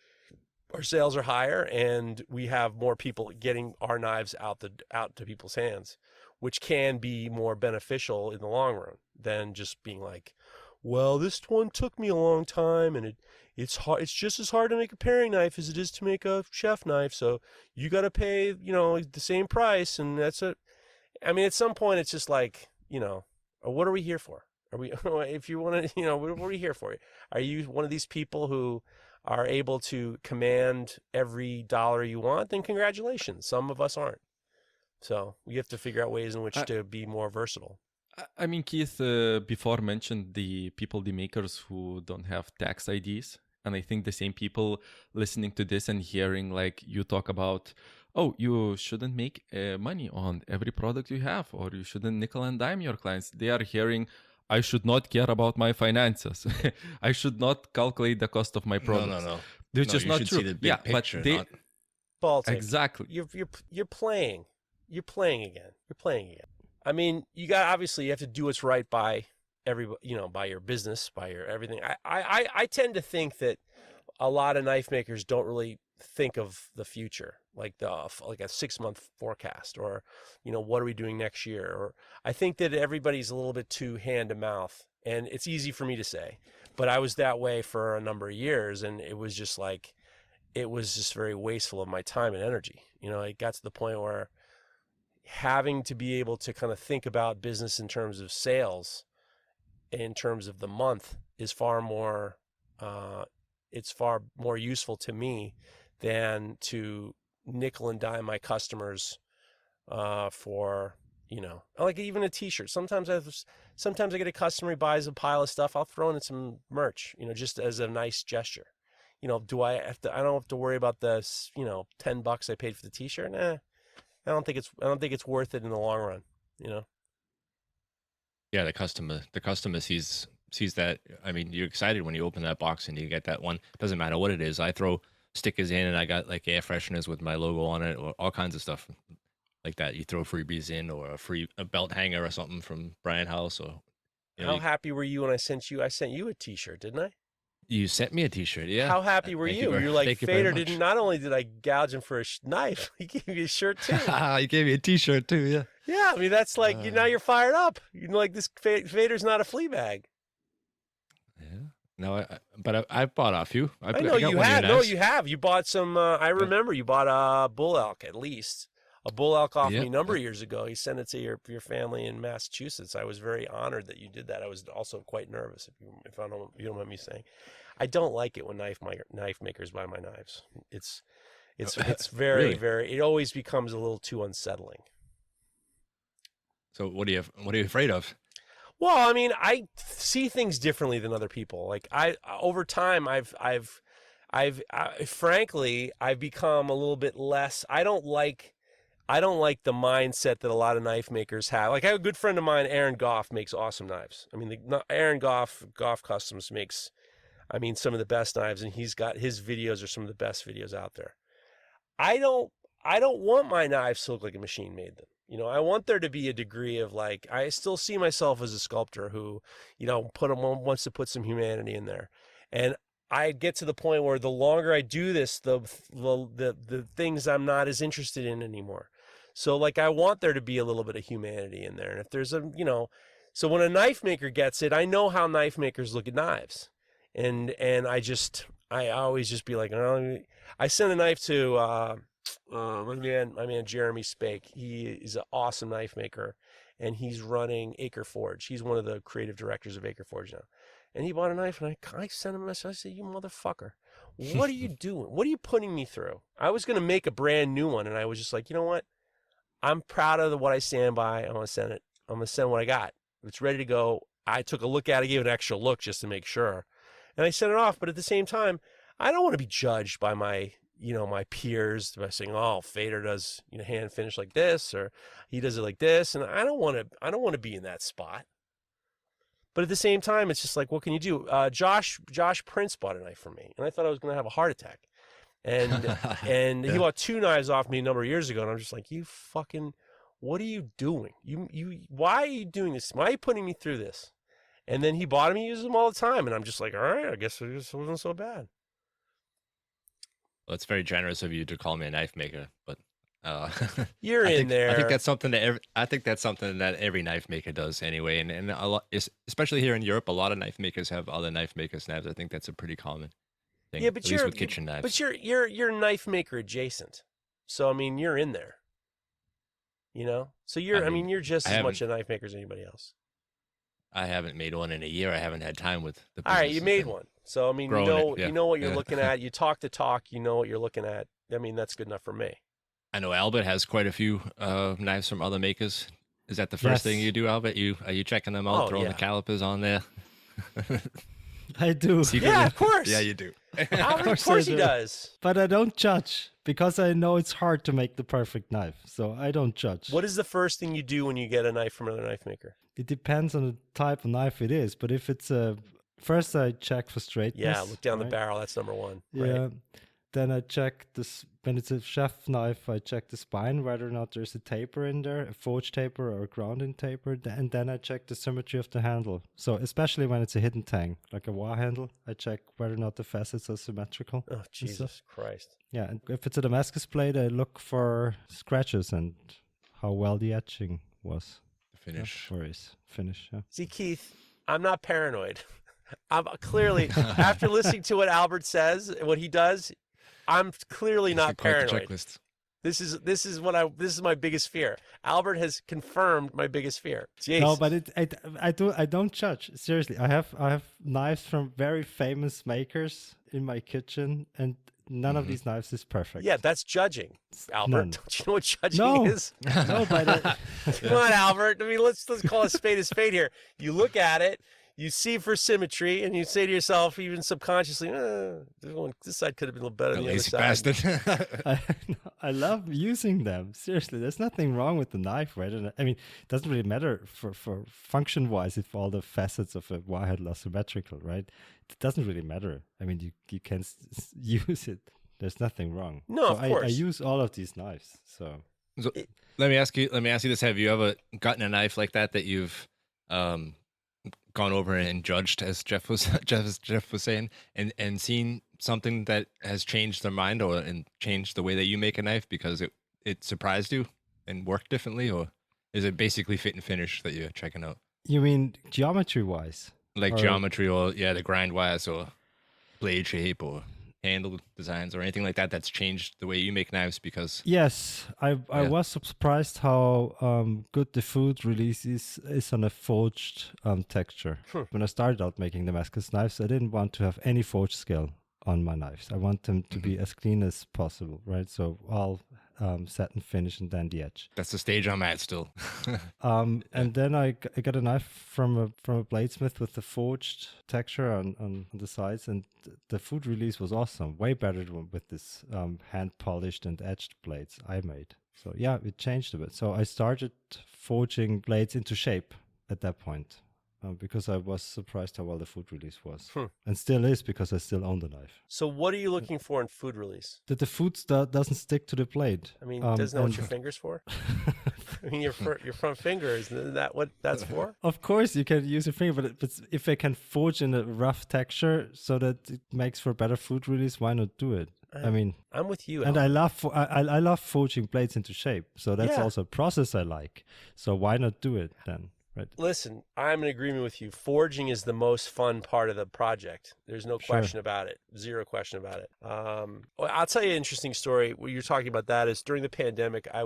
are higher, and we have more people getting our knives out to people's hands, which can be more beneficial in the long run than just being like, well, this one took me a long time, and it's hard. It's just as hard to make a paring knife as it is to make a chef knife. So you got to pay, the same price, and that's it. I mean, at some point, it's just like, what are we here for? Are we? If you want to, what are we here for? Are you one of these people who are able to command every dollar you want? Then congratulations. Some of us aren't. So we have to figure out ways in which to be more versatile. I mean, Keith before mentioned the makers who don't have tax IDs. And I think the same people listening to this and hearing like you talk about, oh, you shouldn't make money on every product you have, or you shouldn't nickel and dime your clients. They are hearing, I should not care about my finances. I should not calculate the cost of my products. No. Which is not true. See the big picture, but they... Baltic. Exactly. You're playing. You're playing again. I mean, you have to do what's right by everybody, by your business, by your everything. I tend to think that a lot of knife makers don't really think of the future, like like a 6-month forecast, or what are we doing next year? Or I think that everybody's a little bit too hand to mouth, and it's easy for me to say, but I was that way for a number of years, and it was just very wasteful of my time and energy. It got to the point where having to be able to kind of think about business in terms of sales, in terms of the month, is far more useful to me than to nickel and dime my customers for like even a t-shirt. Sometimes I get a customer who buys a pile of stuff, I'll throw in some merch, just as a nice gesture. I don't have to worry about the $10 I paid for the t-shirt. I don't think it's worth it in the long run. Yeah, the customer sees that. I mean, you're excited when you open that box and you get that one. Doesn't matter what it is. I throw stickers in, and I got like air fresheners with my logo on it, or all kinds of stuff like that. You throw freebies in, or a belt hanger or something from Brian House, or How happy were you when I sent you a t-shirt, didn't I? You sent me a t-shirt, yeah. How happy were Thank you? you You're like, thank you very Feder much. didn't. Not only did I gouge him for a knife, he gave me a shirt too. You gave me a t-shirt too, yeah. Yeah, I mean that's like now you're fired up. You're like, this Feder's not a flea bag. Yeah. No, but I bought a few. I know got you one of have. your No, knives. you have. You bought some. I remember you bought a bull elk, at least a bull elk off me a number of years ago. You sent it to your family in Massachusetts. I was very honored that you did that. I was also quite nervous, if you don't mind me saying. I don't like it when knife makers buy my knives. It's very Really? very. It always becomes a little too unsettling. So what are you afraid of? Well, I mean, I see things differently than other people. Like over time, frankly, I've become a little bit less. I don't like the mindset that a lot of knife makers have. Like I have a good friend of mine, Aaron Goff, makes awesome knives. I mean, Aaron Goff Customs makes, some of the best knives, and his videos are some of the best videos out there. I don't want my knives to look like a machine made them. I want there to be a degree of like, I still see myself as a sculptor who, wants to put some humanity in there. And I get to the point where the longer I do this, the things I'm not as interested in anymore. So like, I want there to be a little bit of humanity in there. And if there's so when a knife maker gets it, I know how knife makers look at knives. And I always just be like, oh, I sent a knife to, my man Jeremy Spake. He is an awesome knife maker, and he's running Acre Forge. He's one of the creative directors of Acre Forge now. And he bought a knife, and I sent him a message. I said, "You motherfucker, what are you doing? What are you putting me through?" I was going to make a brand new one, and I was just like, you know what? I'm proud of what I stand by. I'm going to send it. I'm going to send what I got. It's ready to go. I took a look at it, gave it an extra look just to make sure, and I sent it off. But at the same time, I don't want to be judged by my peers by saying, "Oh, Feder does hand finish like this, or he does it like this," and I don't want to be in that spot. But at the same time, it's just like, what can you do? Josh Prince bought a knife from me, and I thought I was going to have a heart attack. And he bought 2 knives off me a number of years ago, and I'm just like, you fucking, what are you doing? Why are you doing this? Why are you putting me through this? And then he bought them, he uses them all the time, and I'm just like, all right, I guess it just wasn't so bad. Well, it's very generous of you to call me a knife maker, but you're there. I think that's something that every knife maker does anyway, and a lot, especially here in Europe, a lot of knife makers have other knife makers' knives. I think that's a pretty common thing. Yeah, but at least with kitchen knives. But you're knife maker adjacent, so you're in there. So you're just as much a knife maker as anybody else. I haven't made one in a year. I haven't had time with the business. All right, you made one. So you know what you're looking at. You talk the talk. You know what you're looking at. That's good enough for me. I know Albert has quite a few knives from other makers. Is that the first thing you do, Albert? Are you checking them out, throwing the calipers on there? I do. Secretly? Yeah, of course. Yeah, you do. Of course he does. But I don't judge because I know it's hard to make the perfect knife. So I don't judge. What is the first thing you do when you get a knife from another knife maker? It depends on the type of knife it is. But if it's first I check for straightness. Yeah, look down the barrel. That's number one. Yeah. Right? then I check this when it's a chef knife. I check the spine whether or not there's a taper in there, a forged taper or a grounding taper, and then I check the symmetry of the handle. So especially when it's a hidden tang, like a wah handle, I check whether or not the facets are symmetrical. Oh, Jesus Christ. Yeah, and if it's a Damascus blade, I look for scratches and how well the etching was. Finish. Or is finish. Yeah. See, Keith, I'm not paranoid. I'm clearly, after listening to what Albert says, what he does, I'm clearly not Quite the paranoid. checklist. This is my biggest fear. Albert has confirmed my biggest fear. Jeez. No, but I don't judge. Seriously, I have knives from very famous makers in my kitchen, and none of these knives is perfect. Yeah, that's judging, Albert. None. Don't you know what judging is? No, but Come on, Albert. I mean, let's call a spade here. You look at it, you see for symmetry, and you say to yourself, even subconsciously, this side could have been a little better than the other Lazy side. bastard. I love using them. Seriously, there's nothing wrong with the knife, right? And I mean, it doesn't really matter for function-wise if all the facets of a wire handle are symmetrical, right? It doesn't really matter. I mean, you can use it. There's nothing wrong. No, so of course. I use all of these knives. So So, let me ask you this: have you ever gotten a knife like that you've gone over and judged, as Geoff was saying, and seen something that has changed their mind and changed the way that you make a knife because it surprised you and worked differently, or is it basically fit and finish that you're checking out? you mean geometry-wise? Like Or- geometry or the grind wise or blade shape or handle designs or anything like that that's changed the way you make knives because Yes, I Yeah. was surprised how good the food release is on a forged texture. When I started out making Damascus knives, I didn't want to have any forged skill on my knives. I want them to be as clean as possible, right? So all satin finish and then the edge. that's the stage I'm at still. And then I got a knife from a bladesmith with the forged texture on the sides, and the food release was awesome. Way better with this hand polished and edged blades I made. So yeah, it changed a bit. So I started forging blades into shape at that point. Because I was surprised how well the food release was. And still is, because I still own the knife. So what are you looking for in food release? That the food doesn't stick to the blade. I mean, doesn't know what your finger's for? I mean, your front finger, isn't that what that's for? Of course, you can use your finger, but if I can forge in a rough texture so that it makes for better food release, why not do it? I mean, I'm with you, and Albert. I love forging blades into shape. So that's Yeah. also a process I like. So why not do it then? Right. Listen, I'm in agreement with you. Forging is the most fun part of the project. There's no question about it. Zero question about it. Well, I'll tell you an interesting story. What you're talking about that is during the pandemic, I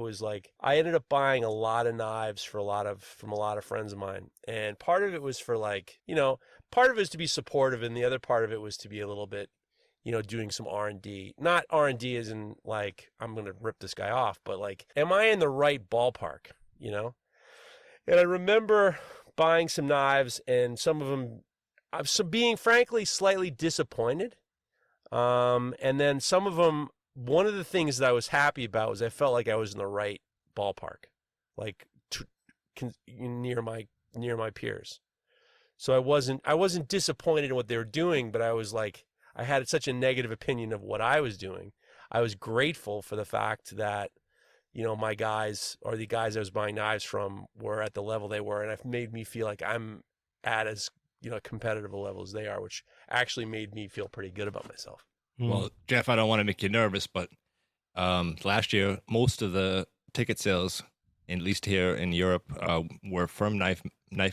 ended up buying a lot of knives from a lot of friends of mine. And part of it was for part of it was to be supportive, and the other part of it was to be a little bit, doing some R&D. Not R&D as in like, I'm going to rip this guy off, but like, am I in the right ballpark, And I remember buying some knives, and some of them, being frankly slightly disappointed. And then some of them, one of the things that I was happy about was I felt like I was in the right ballpark, like near my peers. So I wasn't disappointed in what they were doing, but I was like, I had such a negative opinion of what I was doing. I was grateful for the fact that my guys, or the guys I was buying knives from, were at the level they were, and it made me feel like I'm at as competitive a level as they are, which actually made me feel pretty good about myself. Well, Geoff, I don't want to make you nervous, but last year most of the ticket sales, at least here in Europe, were from knife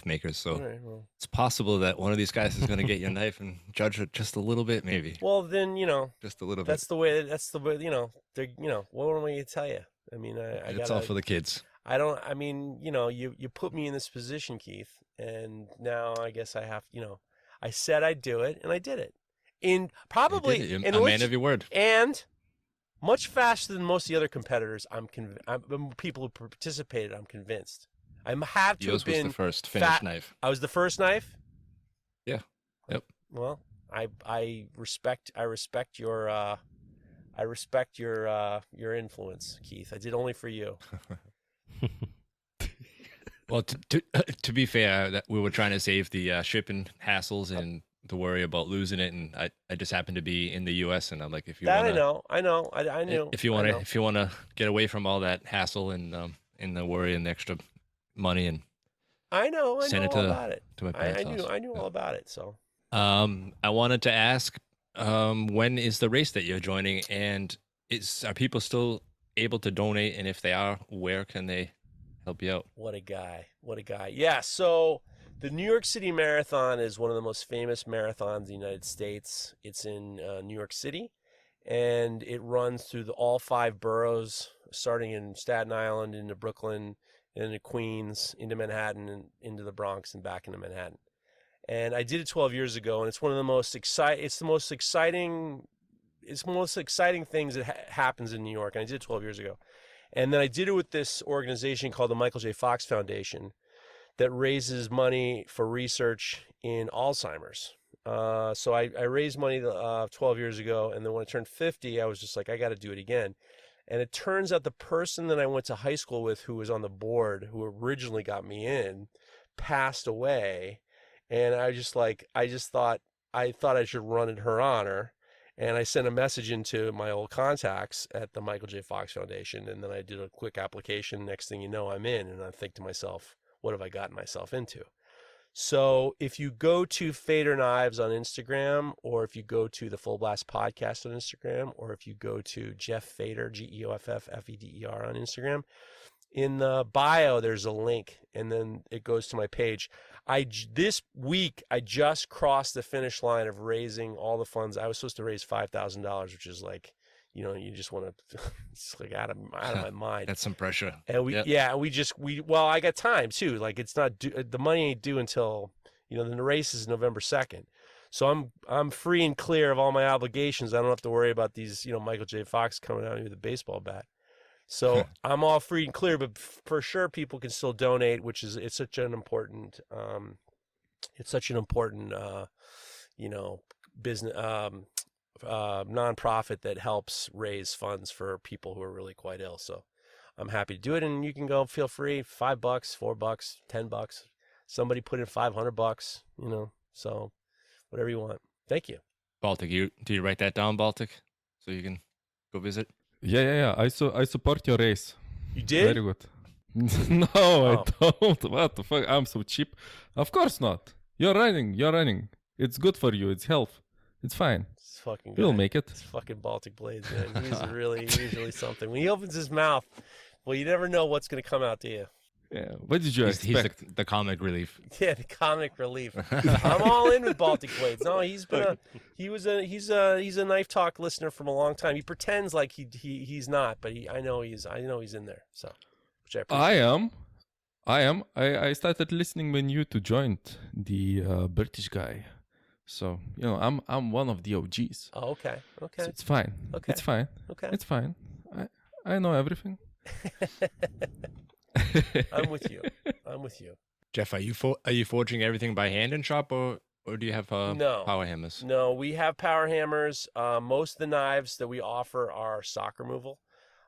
makers. So All right, well. it's possible that one of these guys is going to get your knife and judge it just a little bit, maybe. Well, then Just a little that's the way. What am I going to tell you? I mean, bit. It's all for the kids. You put me in this position, Keith, and now I guess I have, I said I'd do it, and I did it. In probably You did it. in a which- man of your word. and much faster than most of the other competitors. People who participated, I'm convinced. I have to Yours have was been the first finished fat- knife. I was the first knife. Yeah. Yep. Well, I respect your influence, Keith. I did only for you. Well, to be fair, that we were trying to save the shipping hassles and to worry about losing it, and I just happen to be in the U.S. and I'm like, if you That wanna, I know, I knew. if you I wanna, know. if you wanna get away from all that hassle and the worry and the extra money, and I know send it all about it. to my parents' house. I knew all about it. So I wanted to ask, when is the race that you're joining, and are people still able to donate, and if they are, where can they help you out? what a guy! What a guy! Yeah. So the New York City Marathon is one of the most famous marathons in the United States. It's in New York City, and it runs through all 5 boroughs, starting in Staten Island into Brooklyn, into Queens, into Manhattan, and into the Bronx, and back into Manhattan. And I did it 12 years ago, and it's one of the most exciting. It's the most exciting. It's the most exciting things that happens in New York. And I did it 12 years ago, and then I did it with this organization called the Michael J. Fox Foundation that raises money for research in Alzheimer's. So I raised money 12 years ago, and then when I turned 50, I was just like, I got to do it again. And it turns out the person that I went to high school with, who was on the board, who originally got me in, passed away. And I thought I should run in her honor. And I sent a message into my old contacts at the Michael J. Fox Foundation. And then I did a quick application. Next thing you know, I'm in. And I think to myself, what have I gotten myself into? So if you go to Feder Knives on Instagram, or if you go to the Full Blast Podcast on Instagram, or if you go to Geoff Feder, GeoffFeder on Instagram, in the bio there's a link, and then it goes to my page. This week I just crossed the finish line of raising all the funds. I was supposed to raise $5,000, which is like, you just want to, it's like out of my mind. That's some pressure. And well, I got time too. Like, it's not due, the money ain't due until, the race is November 2nd. So I'm free and clear of all my obligations. I don't have to worry about these, Michael J. Fox coming at me with a baseball bat. So I'm all free and clear, but for sure people can still donate, it's such an important, business, nonprofit that helps raise funds for people who are really quite ill. So I'm happy to do it, and you can go, feel free, $5, $4, $10. Somebody put in $500, so whatever you want. Thank you. Baltic, do you write that down, Baltic, so you can go visit? Yeah. I support your race. You did? Very good. No, I don't. What the fuck? I'm so cheap. Of course not. You're running. It's good for you. It's health. It's fine. It's fucking You'll guy. make it. It's fucking Baltic Blades, man. He's really something. When he opens his mouth, well, you never know what's going to come out to you. Yeah. What did you He's expect? the comic relief. Yeah, the comic relief. I'm all in with Baltic Blades. No, he's a Knife Talk listener from a long time. He pretends like he's not, but I know he's in there. So, which I appreciate. I am. I started listening when you two joined the British guy. So, I'm one of the OGs. Oh, okay. So it's fine. Okay. It's fine. Okay. It's fine. I know everything. I'm with you. Geoff, are you forging everything by hand in shop, or do you have No. power hammers? No, we have power hammers. Most of the knives that we offer are stock removal.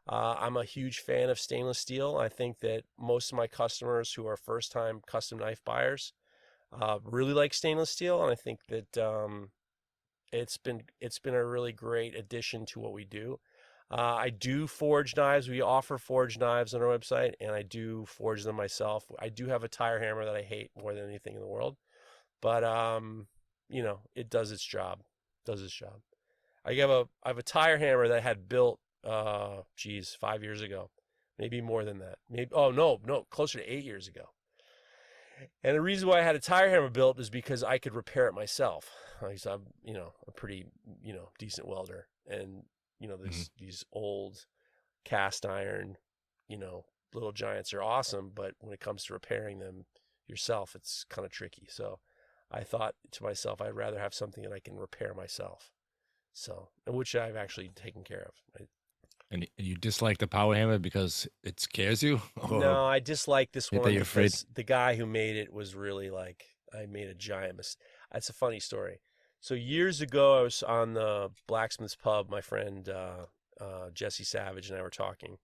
I'm a huge fan of stainless steel. I think that most of my customers who are first-time custom knife buyers really like stainless steel, and I think that it's been a really great addition to what we do. I do forge knives. We offer forged knives on our website, and I do forge them myself. I do have a tire hammer that I hate more than anything in the world, but it does its job. I have a tire hammer that I had built 5 years ago, maybe more than that. Closer to 8 years ago. And the reason why I had a tire hammer built is because I could repair it myself. I'm a pretty decent welder, and these old cast iron, little giants are awesome, but when it comes to repairing them yourself, it's kind of tricky. So I thought to myself, I'd rather have something that I can repair myself. So, and which I've actually taken care of. And you dislike the power hammer because it scares you? No, I dislike this one that you're afraid? because the guy who made it was really like, I made a giant mistake. That's a funny story. So years ago, I was on the Blacksmith's Pub. My friend Jesse Savage and I were talking,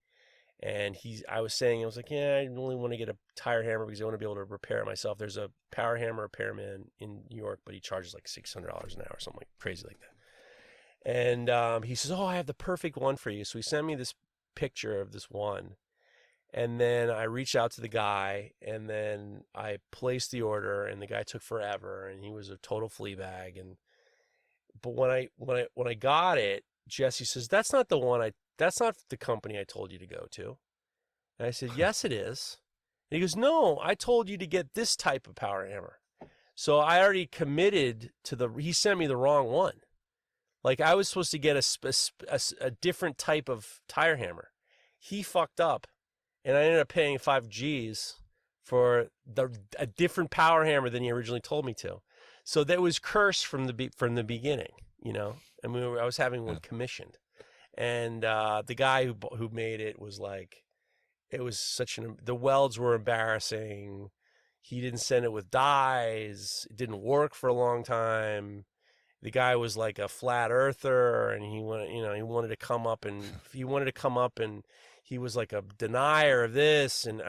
And I was like, yeah, I only want to get a tire hammer because I want to be able to repair it myself. There's a power hammer repairman in New York, but he charges like $600 an hour, something like crazy like that. And he says, oh, I have the perfect one for you. So he sent me this picture of this one. And then I reached out to the guy, and then I placed the order, and the guy took forever, and he was a total flea bag. But when I got it, Jesse says, that's not the company I told you to go to. And I said, yes, it is. And he goes, no, I told you to get this type of power hammer. So I already committed to he sent me the wrong one. Like I was supposed to get a different type of tire hammer. He fucked up, and I ended up paying 5 G's for a different power hammer than he originally told me to. So that was cursed from the beginning, you know. I mean, I was having one commissioned, and the guy who made it was like, it was the welds were embarrassing. He didn't send it with dies. It didn't work for a long time. The guy was like a flat earther, and he wanted to come up and he was like a denier of this, and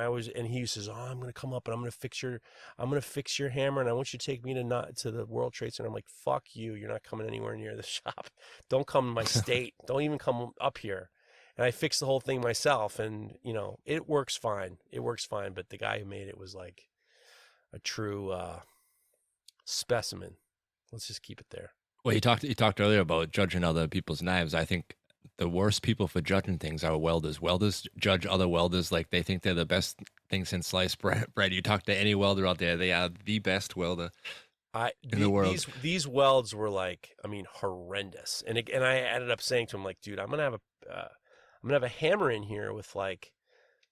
he says, oh, I'm going to come up and I'm going to fix your hammer, and I want you to take me to the World Trade Center. I'm like, fuck you. You're not coming anywhere near the shop. Don't come to my state. Don't even come up here. And I fixed the whole thing myself, and you know, it works fine. But the guy who made it was like a true specimen. Let's just keep it there. Well, you talked earlier about judging other people's knives. I think the worst people for judging things are welders. Welders judge other welders like they think they're the best thing since sliced bread. You talk to any welder out there, they are the best welder in the world. These welds were like, I mean, horrendous. And I ended up saying to him, like, dude, I'm gonna have a hammer in here with like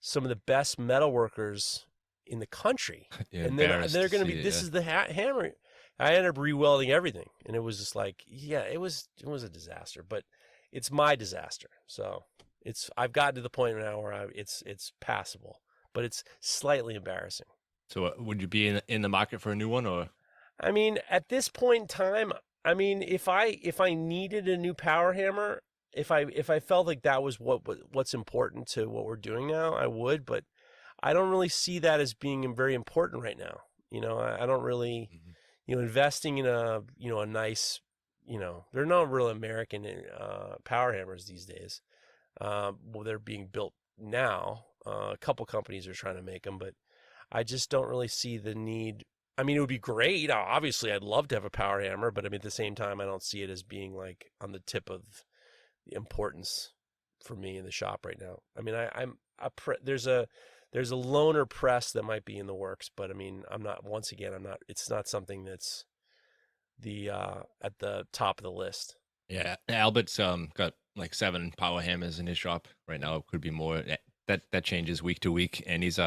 some of the best metal workers in the country, and then they're gonna be. This is the hammer. I ended up rewelding everything, and it was just like, yeah, it was a disaster, but it's my disaster. So I've gotten to the point now where it's passable, but it's slightly embarrassing. So would you be in the market for a new one, or? I mean, at this point in time, I mean, if I needed a new power hammer, if I felt like that was what's important to what we're doing now, I would, but I don't really see that as being very important right now. You know, I don't really, investing in a nice, there are no real American power hammers these days. Well, they're being built now. A couple companies are trying to make them, but I just don't really see the need. I mean, it would be great. Obviously, I'd love to have a power hammer, but I mean, at the same time, I don't see it as being like on the tip of the importance for me in the shop right now. I mean, there's a loaner press that might be in the works, but I mean, it's not something that's at the top of the list. Yeah, Albert's got like 7 power hammers in his shop right now. It could be more. That changes week to week, and he's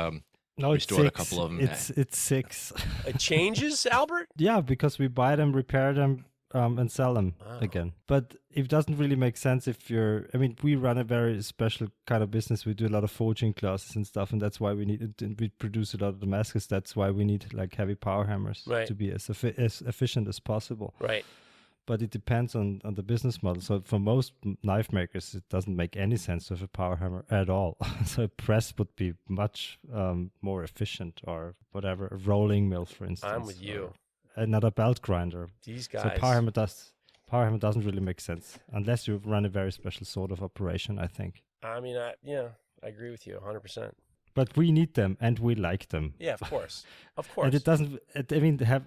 restored a couple of them. It's 6. It changes, Albert? Yeah, because we buy them, repair them, and sell them again. But it doesn't really make sense we run a very special kind of business. We do a lot of forging classes and stuff, and that's why we produce a lot of Damascus. That's why we need like heavy power hammers to be as efficient as possible. Right. But it depends on the business model. So for most knife makers, it doesn't make any sense to have a power hammer at all. So a press would be much more efficient, or whatever, a rolling mill, for instance. I'm with you. Another belt grinder. These guys. So power hammer doesn't really make sense unless you run a very special sort of operation, I think. I mean, I agree with you 100%. But we need them, and we like them. Yeah, of course. Of course. And it doesn't,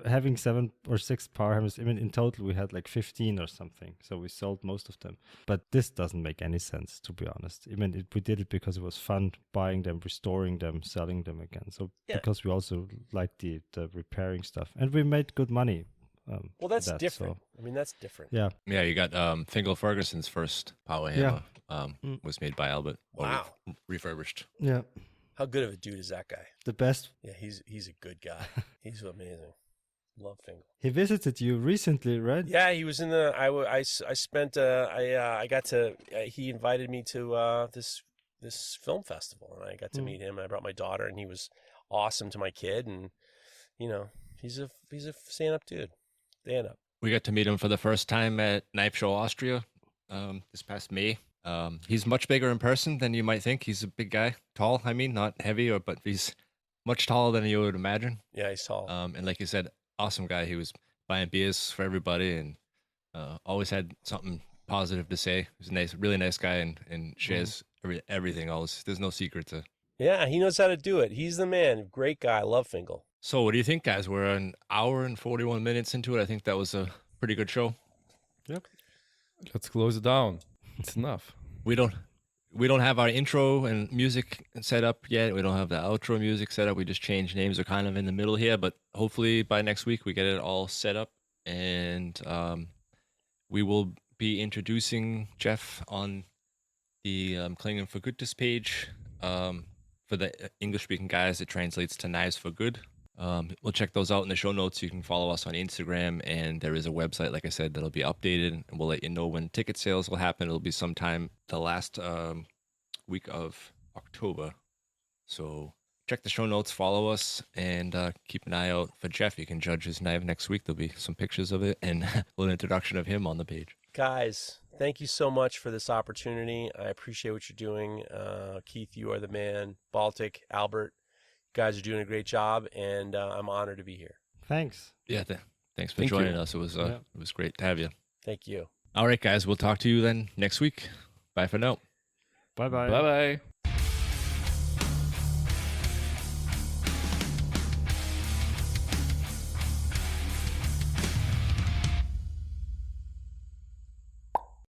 having 7 or 6 power hammers, I mean, in total we had like 15 or something. So we sold most of them. But this doesn't make any sense, to be honest. I mean, we did it because it was fun buying them, restoring them, selling them again. So because we also like the repairing stuff. And we made good money. Well, that's different. So. I mean, that's different. Yeah. Yeah, you got Fingal Ferguson's first power hammer was made by Albert. Wow. Refurbished. Yeah. How good of a dude is that guy? The best. Yeah, he's a good guy. He's amazing. Love Fingal. He visited you recently, right? Yeah, he was in the. He invited me to this film festival, and I got to meet him. And I brought my daughter, and he was awesome to my kid, and he's a stand-up dude. Stand up. We got to meet him for the first time at Knife Show Austria this past May. He's much bigger in person than you might think. He's a big guy, tall. I mean, not heavy, but he's much taller than you would imagine. Yeah, he's tall. And like you said, awesome guy. He was buying beers for everybody and always had something positive to say. He's a nice, really nice guy and shares everything. Always, there's no secret to. Yeah, he knows how to do it. He's the man. Great guy. Love Fingal. So, what do you think, guys? We're an hour and 41 minutes into it. I think that was a pretty good show. Yep. Let's close it down. It's enough. We don't have our intro and music set up yet. We don't have the outro music set up. We just changed names. We're kind of in the middle here, but hopefully by next week we get it all set up, and we will be introducing Geoff on the Klingen for Goodness page. For the English-speaking guys, it translates to Knives for Good. We'll check those out in the show notes. You can follow us on Instagram, and there is a website, like I said, that'll be updated, and we'll let you know when ticket sales will happen. It'll be sometime the last week of October. So check the show notes, follow us, and keep an eye out for Geoff. You can judge his knife next week. There'll be some pictures of it and a little introduction of him on the page. Guys, thank you so much for this opportunity. I appreciate what you're doing. Keith, you are the man. Baltic, Albert, you guys are doing a great job, and I'm honored to be here. Thanks. Yeah, thanks for joining us. It was great to have you. Thank you. All right, guys, we'll talk to you then next week. Bye for now. Bye-bye. Bye-bye.